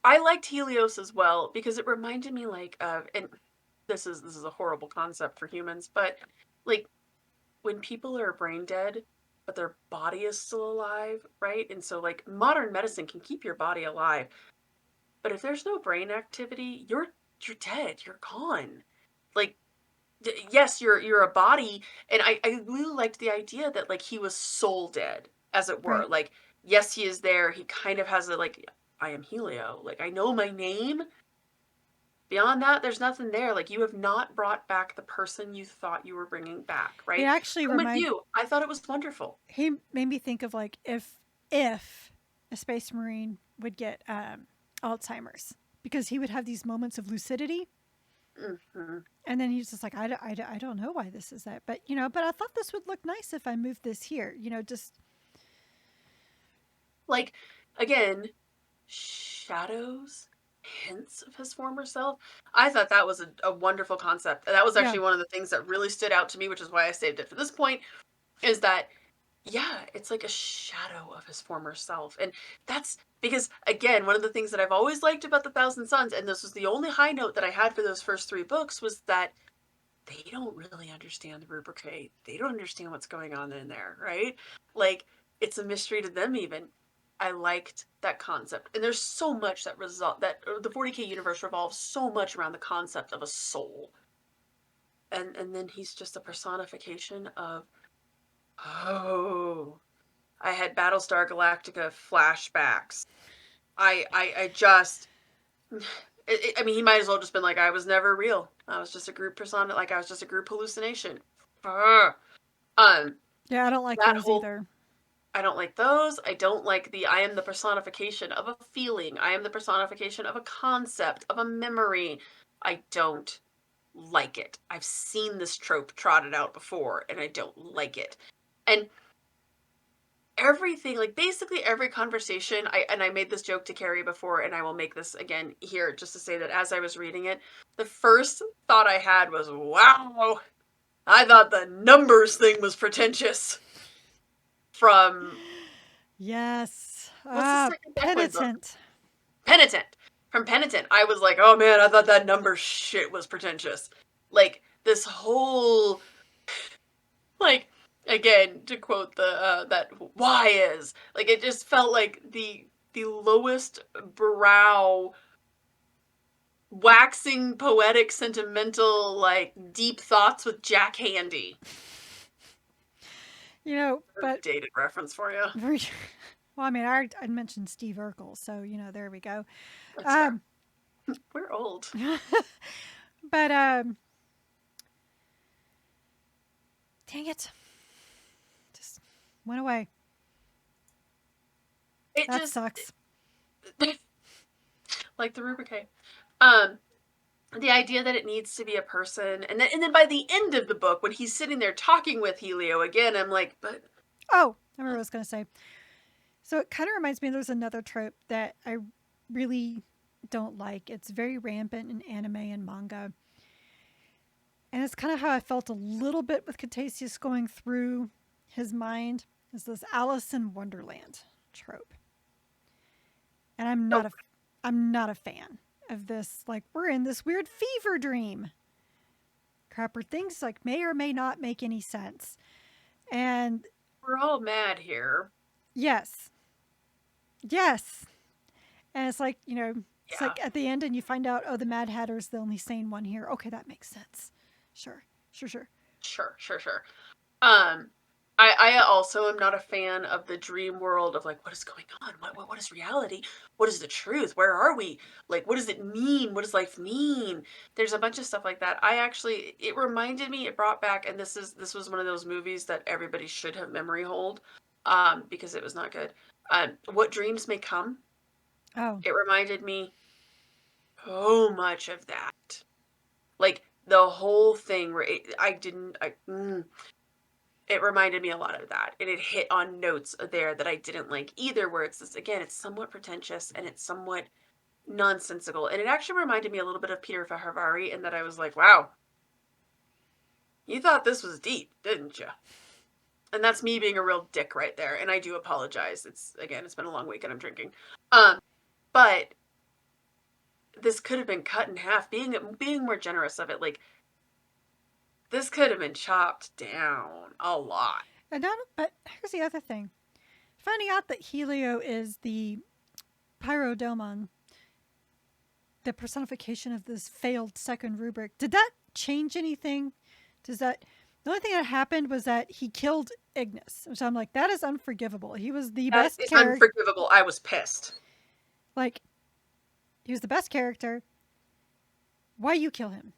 I liked Helios as well, because it reminded me like of, and this is a horrible concept for humans, but like when people are brain dead, but their body is still alive, right? And so like modern medicine can keep your body alive, but if there's no brain activity, you're dead, you're gone. Like yes, you're a body, and I really liked the idea that like he was soul dead, as it were. Right. Like, yes, he is there. He kind of has a like, I am Helio. Like, I know my name. Beyond that, there's nothing there. Like, you have not brought back the person you thought you were bringing back, It right? actually I'm with you. I thought it was wonderful. he made me think of like if a space marine would get Alzheimer's, because he would have these moments of lucidity, Hmm. and then he's just like, I don't know why this is that, but but I thought this would look nice if I moved this here, just Like, again, shadows, hints of his former self. I thought that was a wonderful concept. That was yeah. actually one of the things that really stood out to me, which is why I saved it for this point, is that, yeah, it's like a shadow of his former self. And that's because, again, one of the things that I've always liked about The Thousand Sons, and this was the only high note that I had for those first three books, was that they don't really understand the rubric. They don't understand what's going on in there, right? Like, it's a mystery to them even. I liked that concept. And there's so much that the 40k universe revolves so much around the concept of a soul. And then he's just a personification of, oh, I had Battlestar Galactica flashbacks. I just I mean, he might as well just been like, I was never real. I was just a group persona, like I was just a group hallucination. Um, Yeah, I don't like that those whole either. I don't like those. I don't like the I am the personification of a feeling. I am the personification of a concept, of a memory. I don't like it. I've seen this trope trotted out before and I don't like it. And everything, like basically every conversation, I made this joke to Carrie before and I will make this again here just to say that as I was reading it, the first thought I had was, wow, I thought the numbers thing was pretentious. From Yes. what's the second Declan book? Penitent. Penitent. From Penitent, I was like, oh man, I thought that number shit was pretentious. Like this whole, like, again, to quote the that why is, like, it just felt like the lowest brow, waxing poetic, sentimental, like deep thoughts with Jack Handy. But Dated reference for you. well, I mean, I mentioned Steve Urkel, so there we go. That's fair. Um, We're old. but dang it, just went away. It That just sucks. like the rubric. Um, the idea that it needs to be a person, and then by the end of the book, when he's sitting there talking with Helio again, I'm like, but Oh, I remember what I was going to say. So it kind of reminds me, there's another trope that I really don't like. It's very rampant in anime and manga. And it's kind of how I felt a little bit with Catasius going through his mind, is this Alice in Wonderland trope. And nope. I'm not a fan of this. Like, we're in this weird fever dream. Crap, where things like may or may not make any sense. And We're all mad here. yes. Yes. And it's like, it's Yeah, like at the end and you find out, oh, the Mad Hatter's the only sane one here. Okay, that makes sense. Sure. Sure, sure. sure. Um, I also am not a fan of the dream world of like, what is going on? What is reality? What is the truth? Where are we? Like, what does it mean? What does life mean? There's a bunch of stuff like that. It reminded me, it brought back, and this was one of those movies that everybody should have memory hold, because it was not good. What Dreams May Come. Oh, It reminded me so much of that. Like the whole thing where it reminded me a lot of that, and it hit on notes there that I didn't like either, where it's this, again, it's somewhat pretentious and it's somewhat nonsensical, and it actually reminded me a little bit of Peter Fahavari, in that I was like, wow, you thought this was deep, didn't you? And that's me being a real dick right there, and I do apologize. It's been a long week and I'm drinking. But this could have been cut in half, being more generous of it. Like, this could have been chopped down a lot. and not, but here's the other thing. Finding out that Helio is the Pyrodomon, the personification of this failed second rubric, did that change anything? Does that? The only thing that happened was that he killed Ignis, which I'm like, that is unforgivable. He was the That best is character. unforgivable. I was pissed. Like, he was the best character. Why you kill him?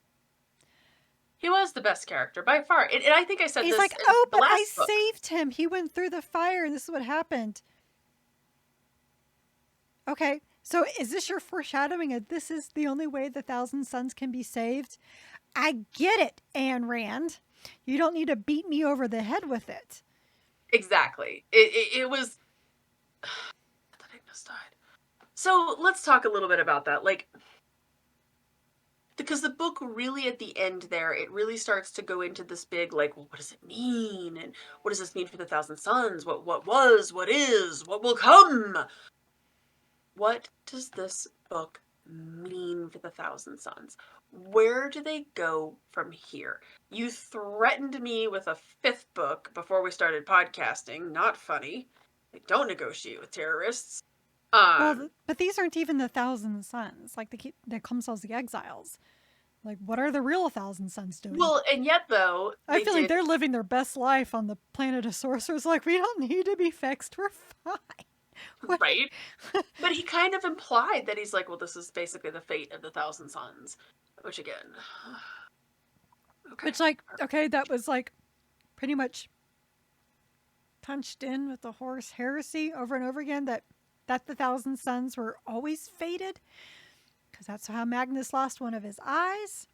He was the best character by far. And I think I said He's this like, in oh, the but I last book. saved him. He went through the fire, and this is what happened. Okay, so is this your foreshadowing of this is the only way the Thousand Sons can be saved? I get it, Ayn Rand. You don't need to beat me over the head with it. Exactly. It was... that Ignis died. So let's talk a little bit about that. Like, because the book really at the end there, it really starts to go into this big, like, well, what does it mean? And what does this mean for the Thousand Sons? What was, what is, what will come? What does this book mean for the Thousand Sons? Where do they go from here? You threatened me with a 5th book before we started podcasting. Not funny. Like, don't negotiate with terrorists. Well, but these aren't even the Thousand Sons. Like, they call themselves the Exiles. Like, what are the real Thousand Sons doing? Well, and yet, though, I feel like they're living their best life on the planet of sorcerers. Like, we don't need to be fixed. We're fine. What? Right? But he kind of implied that he's like, well, this is basically the fate of the Thousand Sons. Which, again... okay. Which, like, okay, that was, like, pretty much punched in with the Horus Heresy over and over again, that the Thousand Sons were always fated. Because that's how Magnus lost one of his eyes.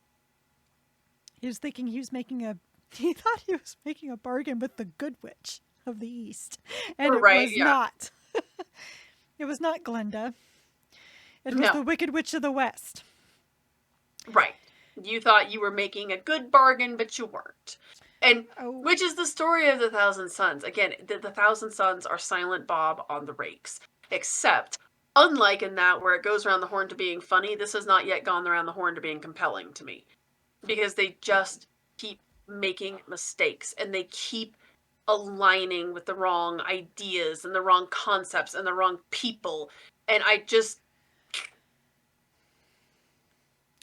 He was thinking he thought he was making a bargain with the Good Witch of the East. And it was not. It was not Glenda. It was the Wicked Witch of the West. Right. You thought you were making a good bargain, but you weren't. And which is the story of the Thousand Sons. Again, the Thousand Sons are Silent Bob on the rakes. Except, unlike in that where it goes around the horn to being funny, this has not yet gone around the horn to being compelling to me. Because they just keep making mistakes. And they keep aligning with the wrong ideas and the wrong concepts and the wrong people. And I just...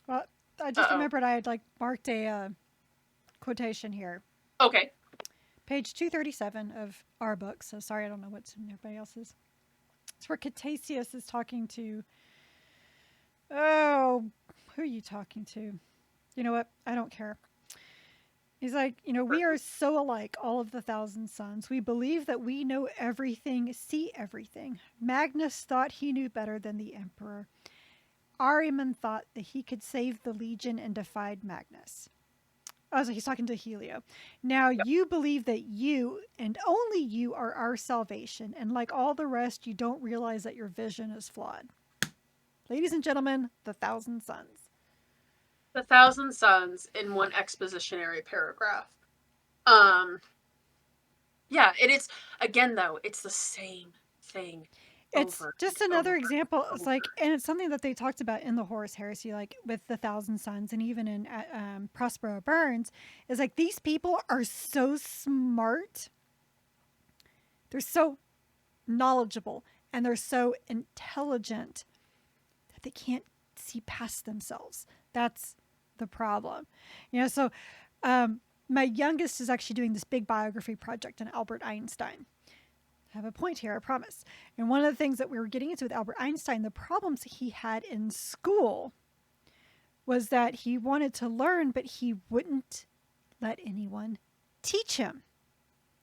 Well, I just remembered I had, like, marked a quotation here. Okay. Page 237 of our book. So sorry, I don't know what's in everybody else's. It's where Catasius is talking to... Oh, who are you talking to? You know what? I don't care. He's like, we are so alike, all of the Thousand Sons. We believe that we know everything, see everything. Magnus thought he knew better than the Emperor. Ahriman thought that he could save the Legion and defied Magnus. Oh, so he's talking to Helios. Now, you believe that you, and only you, are our salvation. And like all the rest, you don't realize that your vision is flawed. Ladies and gentlemen, the Thousand Sons. The Thousand Sons in one expositionary paragraph. Yeah, it is, again, though, it's the same thing. It's just another example. It's like, and it's something that they talked about in the Horus Heresy, like with the Thousand Sons, and even in Prospero Burns, is like these people are so smart, they're so knowledgeable, and they're so intelligent that they can't see past themselves. That's the problem, So, my youngest is actually doing this big biography project on Albert Einstein. I have a point here, I promise. And one of the things that we were getting into with Albert Einstein, the problems he had in school was that he wanted to learn, but he wouldn't let anyone teach him.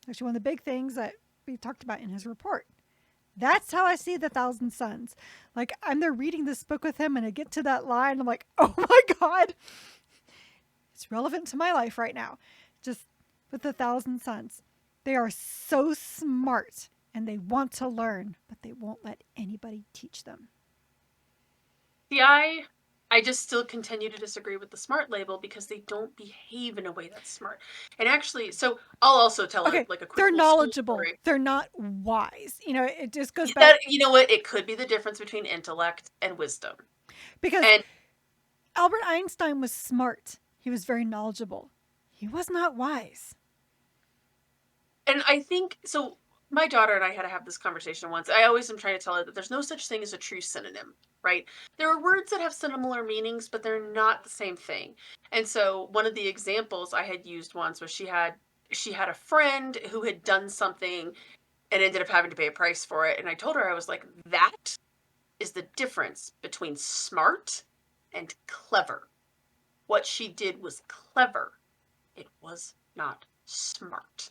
Actually, one of the big things that we talked about in his report. That's how I see the Thousand Sons. Like, I'm there reading this book with him, and I get to that line, I'm like, oh my God. It's relevant to my life right now. Just with the Thousand Sons. They are so smart. And they want to learn, but they won't let anybody teach them. See, I just still continue to disagree with the smart label because they don't behave in a way that's smart. And actually, so I'll also tell like a quick they're knowledgeable. They're not wise. It just goes back. You know what? It could be the difference between intellect and wisdom. Because Albert Einstein was smart. He was very knowledgeable. He was not wise. And I think, so My daughter and I had to have this conversation once. I always am trying to tell her that there's no such thing as a true synonym, right? There are words that have similar meanings, but they're not the same thing. And so one of the examples I had used once was she had a friend who had done something and ended up having to pay a price for it. And I told her, I was like, that is the difference between smart and clever. What she did was clever. It was not smart.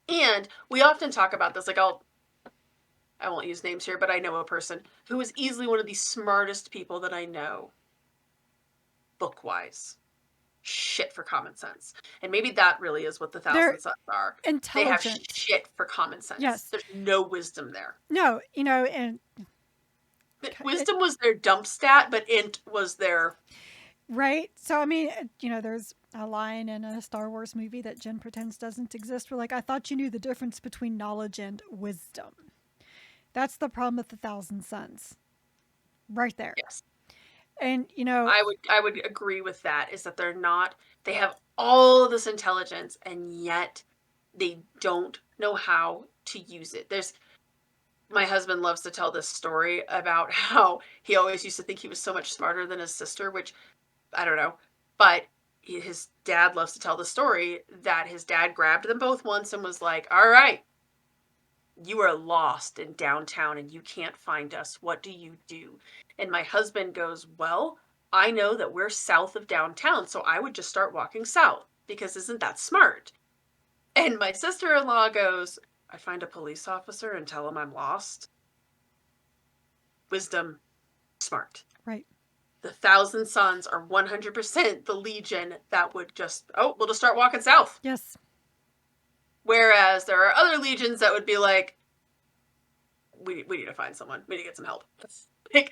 And we often talk about this, like I won't use names here, but I know a person who is easily one of the smartest people that I know, book-wise. Shit for common sense. And maybe that really is what the They're Thousand Sons are. They have intelligent. shit for common sense. Yes. There's no wisdom there. No, and wisdom was their dump stat, but int was their... Right? So, I mean, there's a line in a Star Wars movie that Jen pretends doesn't exist. We're like, I thought you knew the difference between knowledge and wisdom. That's the problem with the Thousand Sons. Right there. Yes. And, I would agree with that, is that they have all of this intelligence, and yet they don't know how to use it. My husband loves to tell this story about how he always used to think he was so much smarter than his sister, which I don't know, but his dad loves to tell the story that his dad grabbed them both once and was like, all right, you are lost in downtown and you can't find us. What do you do? And my husband goes, well, I know that we're south of downtown, so I would just start walking south, because isn't that smart? And my sister-in-law goes, I find a police officer and tell him I'm lost. Wisdom, smart. Right. The Thousand Sons are 100% the legion that would just, we'll just start walking south. Yes. Whereas there are other legions that would be like, we need to find someone. We need to get some help. Like,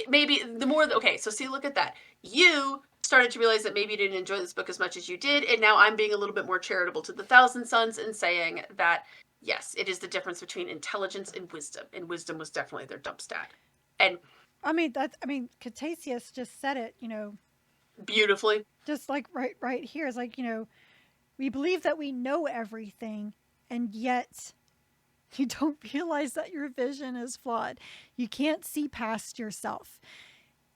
maybe the more, okay, so see, look at that. You started to realize that maybe you didn't enjoy this book as much as you did, and now I'm being a little bit more charitable to the Thousand Sons and saying that, yes, it is the difference between intelligence and wisdom was definitely their dump stat. And Catasius just said it, beautifully. Just like right here is like, we believe that we know everything, and yet you don't realize that your vision is flawed. You can't see past yourself.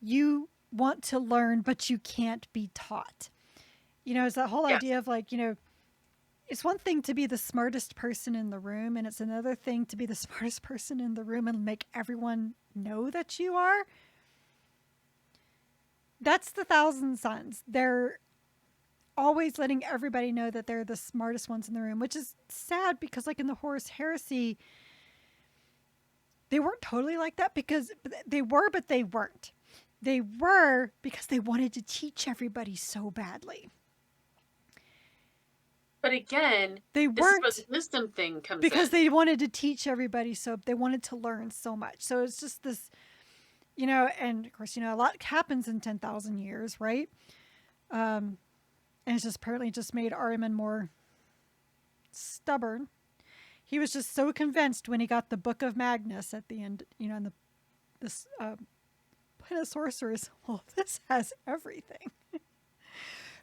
You want to learn, but you can't be taught. It's that whole idea of like, it's one thing to be the smartest person in the room, and it's another thing to be the smartest person in the room and make everyone know that you are. That's the Thousand Sons. They're always letting everybody know that they're the smartest ones in the room, which is sad because, like in the Horus Heresy, they weren't totally like that, because they were, but they weren't. They were because they wanted to teach everybody so badly. But again, they weren't, this is where the wisdom thing comes because in. they wanted to teach everybody, so they wanted to learn so much. So it's just this, and of course, a lot happens in 10,000 years, right? And it's just apparently just made Ahriman more stubborn. He was just so convinced when he got the Book of Magnus at the end, and this Planet of Sorcerers. Well, this has everything.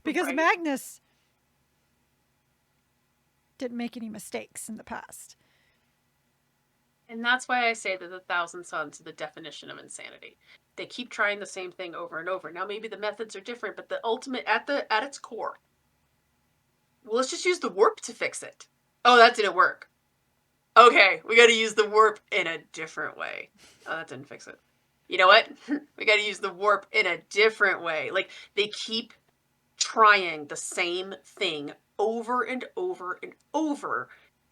Because Right. Magnus didn't make any mistakes in the past. And that's why I say that the Thousand Sons are the definition of insanity. They keep trying the same thing over and over. Now maybe the methods are different, but the ultimate, at its core, well, let's just use the warp to fix it. Oh, that didn't work. Okay, we got to use the warp in a different way. Oh, that didn't fix it. You know what? We got to use the warp in a different way. Like, they keep trying the same thing over and over and over,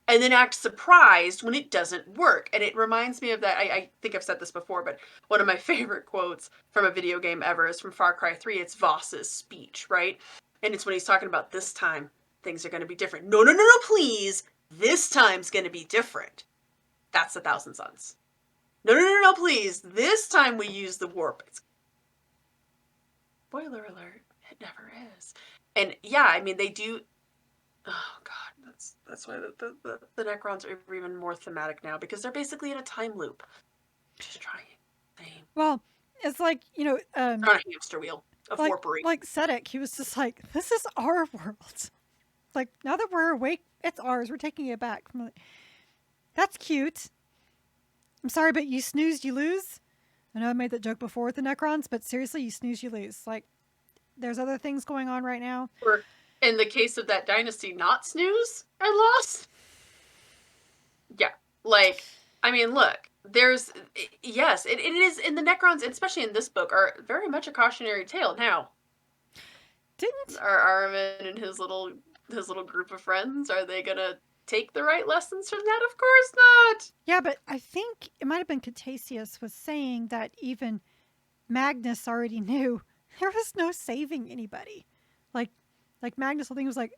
and then act surprised when it doesn't work. And it reminds me of that. I think I've said this before, but one of my favorite quotes from a video game ever is from Far Cry 3. It's Voss's speech, right? And it's when he's talking about, this time things are going to be different. No, please. This time's going to be different. That's the Thousand Sons. No, please. This time we use the warp. Spoiler alert. It never is. And yeah, I mean, they do. Oh God, that's why the Necrons are even more thematic now, because they're basically in a time loop, just trying. Well, it's like on a hamster wheel of warpery. Like Sedek, he was just like, "This is our world. Like, now that we're awake, it's ours. We're taking it back." That's cute. I'm sorry, but you snooze, you lose. I know I made that joke before with the Necrons, but seriously, you snooze, you lose. Like, there's other things going on right now. Or in the case of that dynasty, not snooze and loss. Yeah. Like, I mean, look, yes, it is in the Necrons, especially in this book, are very much a cautionary tale. Now, Didn't are Ahriman and his little group of friends, are they gonna take the right lessons from that? Of course not. Yeah, but I think it might have been Catasius was saying that even Magnus already knew there was no saving anybody. Like Magnus, I think was like,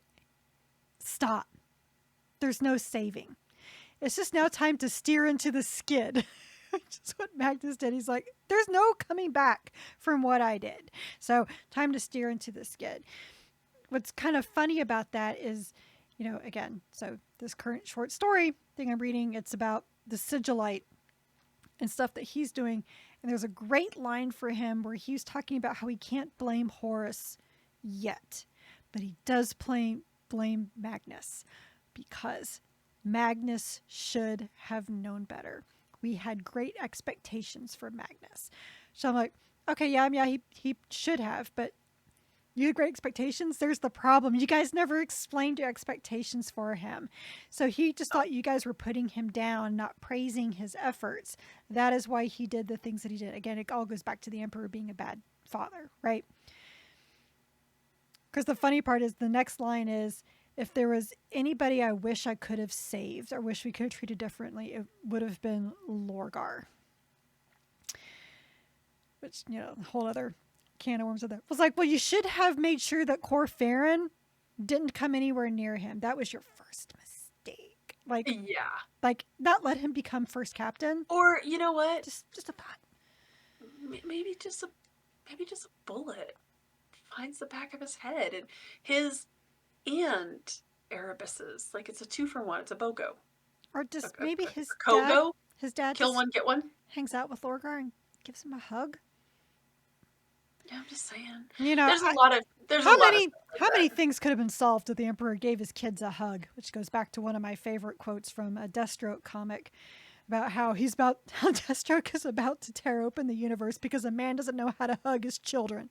stop. There's no saving. It's just now time to steer into the skid. Which is what Magnus did. He's like, there's no coming back from what I did. So time to steer into the skid. What's kind of funny about that is, again, so this current short story thing I'm reading, it's about the sigillite and stuff that he's doing. And there's a great line for him where he's talking about how he can't blame Horus yet, but he does blame Magnus because Magnus should have known better. We had great expectations for Magnus. So I'm like, okay, yeah, he should have, but you had great expectations. There's the problem. You guys never explained your expectations for him. So he just thought you guys were putting him down, not praising his efforts. That is why he did the things that he did. Again, it all goes back to the Emperor being a bad father, right? Because the funny part is the next line is, if there was anybody I wish I could have saved or wish we could have treated differently, it would have been Lorgar. Which, a whole other can of worms of that. Was like, well, you should have made sure that Corfarin didn't come anywhere near him. That was your first mistake. Like, Yeah. Like, not let him become first captain. Or, you know what? Just a thought. Maybe just a bullet finds the back of his head, and his and Erebus's. Like, it's a 2-for-1. It's a BOGO. Or just maybe his Kogo? His dad Kill just one, get one? hangs out with Lorgar and gives him a hug. Yeah, I'm just saying. There's a lot of how many things could have been solved if the Emperor gave his kids a hug, which goes back to one of my favorite quotes from a Deathstroke comic about how Deathstroke is about to tear open the universe because a man doesn't know how to hug his children.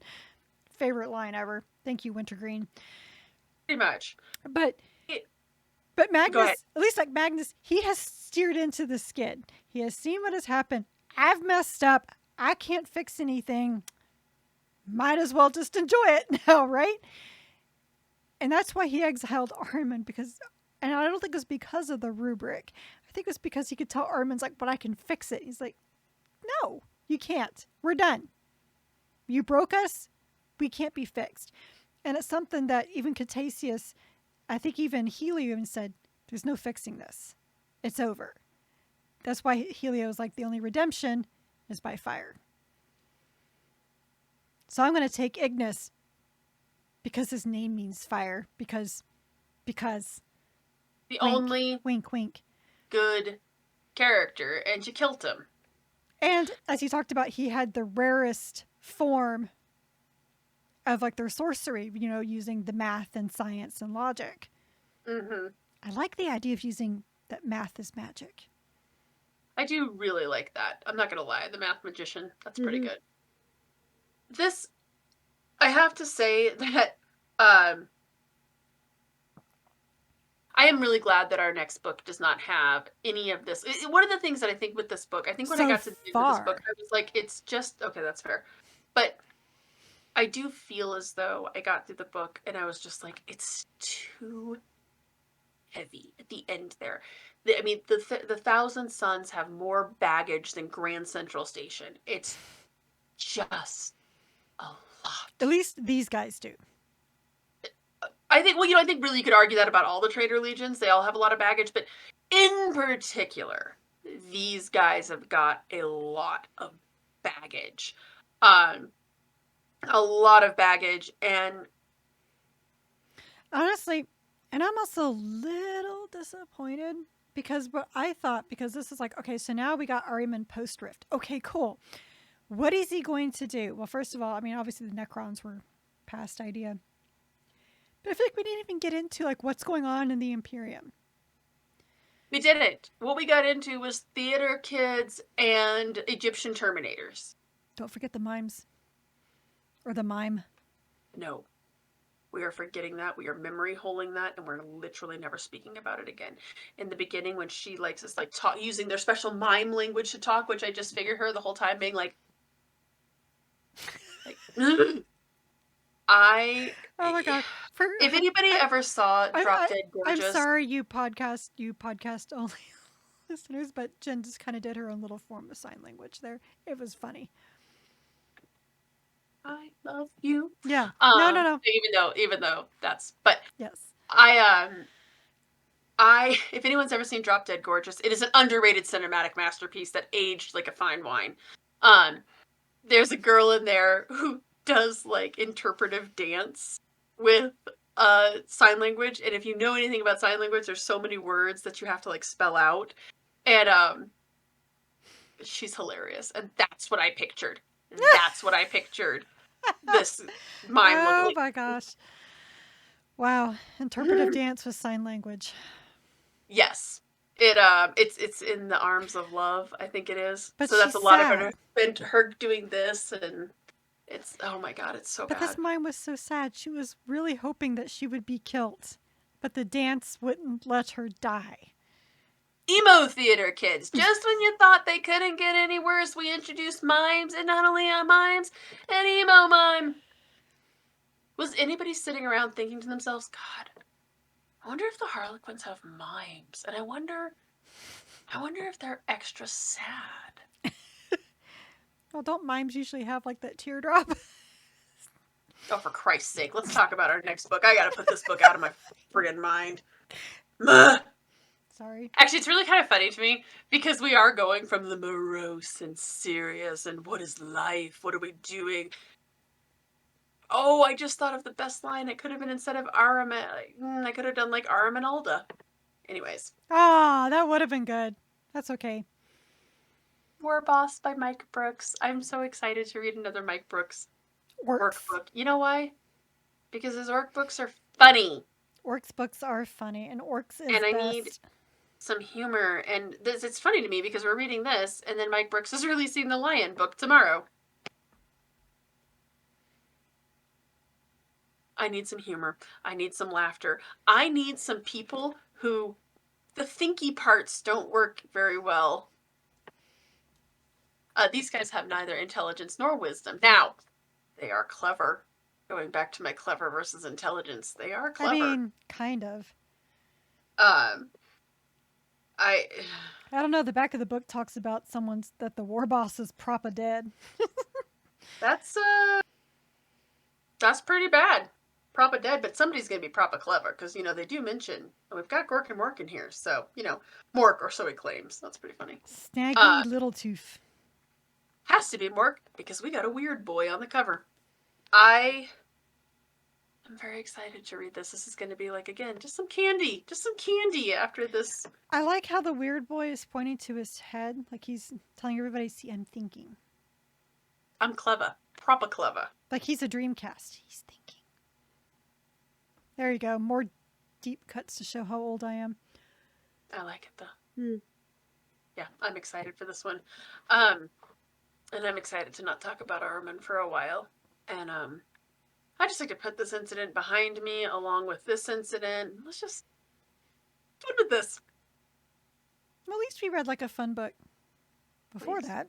Favorite line ever. Thank you, Wintergreen. Pretty much. But Magnus, at least like Magnus, he has steered into the skid. He has seen what has happened. I've messed up. I can't fix anything. Might as well just enjoy it now, right? And that's why he exiled Ahriman, and I don't think it was because of the rubric. I think it was because he could tell Ahriman's like, but I can fix it. He's like, no, you can't. We're done. You broke us. We can't be fixed. And it's something that even Catasius, I think even Helios even said, there's no fixing this. It's over. That's why Helios like the only redemption is by fire. So I'm going to take Ignis because his name means fire. Because the wink, only wink, wink, good character, and you killed him. And as he talked about, he had the rarest form of like their sorcery, using the math and science and logic. Mm-hmm. I like the idea of using that math is magic. I do really like that. I'm not going to lie. The math magician, that's pretty good. This, I have to say that I am really glad that our next book does not have any of this. One of the things that I think with this book, I think when I got to the end of this book, I was like, it's just, okay, that's fair. But I do feel as though I got through the book and I was just like, it's too heavy at the end there. The Thousand Sons have more baggage than Grand Central Station. It's just a lot. At least these guys do. I think really you could argue that about all the Traitor Legions. They all have a lot of baggage, but in particular, these guys have got a lot of baggage. A lot of baggage, and honestly, and I'm also a little disappointed because because this is like, okay, so now we got Ahriman post-Rift. Okay, cool. What is he going to do? Well, first of all, obviously the Necrons were past idea. But I feel like we didn't even get into like what's going on in the Imperium. We didn't. What we got into was theater kids and Egyptian Terminators. Don't forget the mimes. Or the mime. No. We are forgetting that. We are memory holding that, and we're literally never speaking about it again. In the beginning, when she likes is like using their special mime language to talk, which I just figured her the whole time being like I. Oh my god! If anybody ever saw Drop Dead I'm Gorgeous, sorry, you podcast only listeners, but Jen just kind of did her own little form of sign language there. It was funny. I love you. Yeah. No. Even though that's, but Yes. if anyone's ever seen Drop Dead Gorgeous, it is an underrated cinematic masterpiece that aged like a fine wine. There's a girl in there who does like interpretive dance with sign language, and if you know anything about sign language, there's so many words that you have to like spell out, and she's hilarious, and that's what I pictured. That's what I pictured. This mime Oh looking. my gosh! Wow, interpretive dance with sign language. Yes. It's in the arms of love, I think it is. But so that's a she's lot sad. of it, her doing this, and it's, oh my god, it's so But bad. this mime was so sad. She was really hoping that she would be killed, but the dance wouldn't let her die. Emo theater kids. Just when you thought they couldn't get any worse, we introduced mimes, and not only mimes, an emo mime. Was anybody sitting around thinking to themselves, God, I wonder if the Harlequins have mimes, and I wonder if they're extra sad. Well, don't mimes usually have like that teardrop? Oh, for Christ's sake, let's talk about our next book. I gotta put this book out of my friggin' mind. Muh. Sorry. Actually, it's really kind of funny to me because we are going from the morose and serious and what is life? What are we doing? Oh, I just thought of the best line. It could have been instead of Ahriman. I could have done like Ahriman Alda. Anyways. Ah, that would have been good. That's okay. War Boss by Mike Brooks. I'm so excited to read another Mike Brooks orc book. You know why? Because his orc books are funny. Orcs books are funny, and orcs is and I best. Need some humor. And it's funny to me because we're reading this, and then Mike Brooks is releasing the Lion book tomorrow. I need some humor. I need some laughter. I need some people who the thinky parts don't work very well. These guys have neither intelligence nor wisdom. Now, they are clever. Going back to my clever versus intelligence, they are clever. I mean, kind of. I don't know. The back of the book talks about that the war boss is proper dead. That's pretty bad. Proper dead, but somebody's gonna be proper clever because they do mention we've got Gork and Mork in here, so Mork, or so he claims. That's pretty funny. Snaggy little tooth. Has to be Mork because we got a weird boy on the cover. I'm very excited to read this. This is going to be like, again, just some candy after this. I like how the weird boy is pointing to his head, like he's telling everybody, "See, I'm thinking. I'm clever, proper clever." Like he's a Dreamcast. He's thinking. There you go. More deep cuts to show how old I am. I like it though. Yeah, I'm excited for this one. And I'm excited to not talk about Ahriman for a while. And I just like to put this incident behind me along with this incident. Let's just fun with this. Well, at least we read like a fun book before that.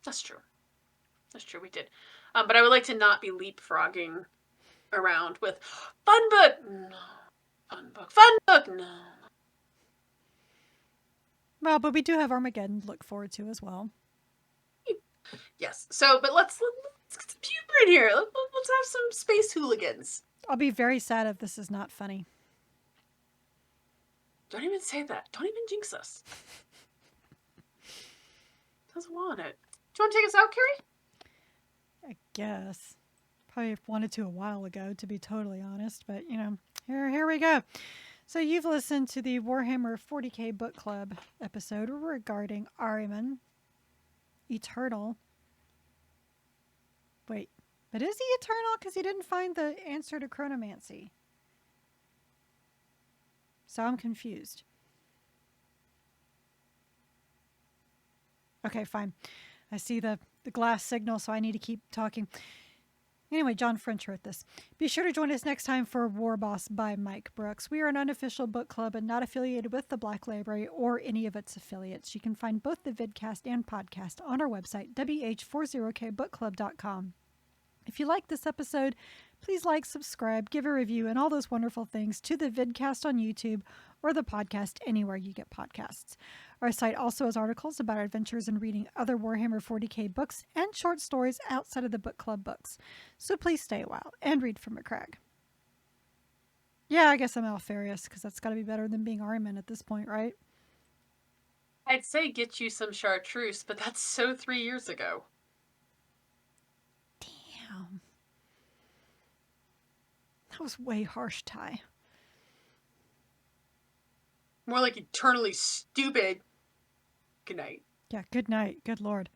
That's true. We did. But I would like to not be leapfrogging around with fun book. No. Fun book. No. Well, but we do have Armageddon to look forward to as well. Yes. So, but let's get some humor in here. Let's have some space hooligans. I'll be very sad if this is not funny. Don't even say that. Don't even jinx us. Doesn't want it. Do you want to take us out, Carrie? I guess. Probably wanted to a while ago, to be totally honest. But, here we go. So you've listened to the Warhammer 40k book club episode regarding Ahriman, Eternal. Wait, but is he eternal? Because he didn't find the answer to chronomancy. So I'm confused. Okay, fine. I see the glass signal, so I need to keep talking. Anyway, John French wrote this. Be sure to join us next time for War Boss by Mike Brooks. We are an unofficial book club and not affiliated with the Black Library or any of its affiliates. You can find both the vidcast and podcast on our website, WH40kbookclub.com. If you like this episode, please like, subscribe, give a review, and all those wonderful things to the vidcast on YouTube or the podcast anywhere you get podcasts. Our site also has articles about our adventures in reading other Warhammer 40k books and short stories outside of the book club books. So please stay a while and read from a crag. Yeah, I guess I'm Alfarius, because that's got to be better than being Ahriman at this point, right? I'd say get you some chartreuse, but that's so 3 years ago. Damn. That was way harsh, Ty. More like eternally stupid. Good night. Yeah, good night. Good lord.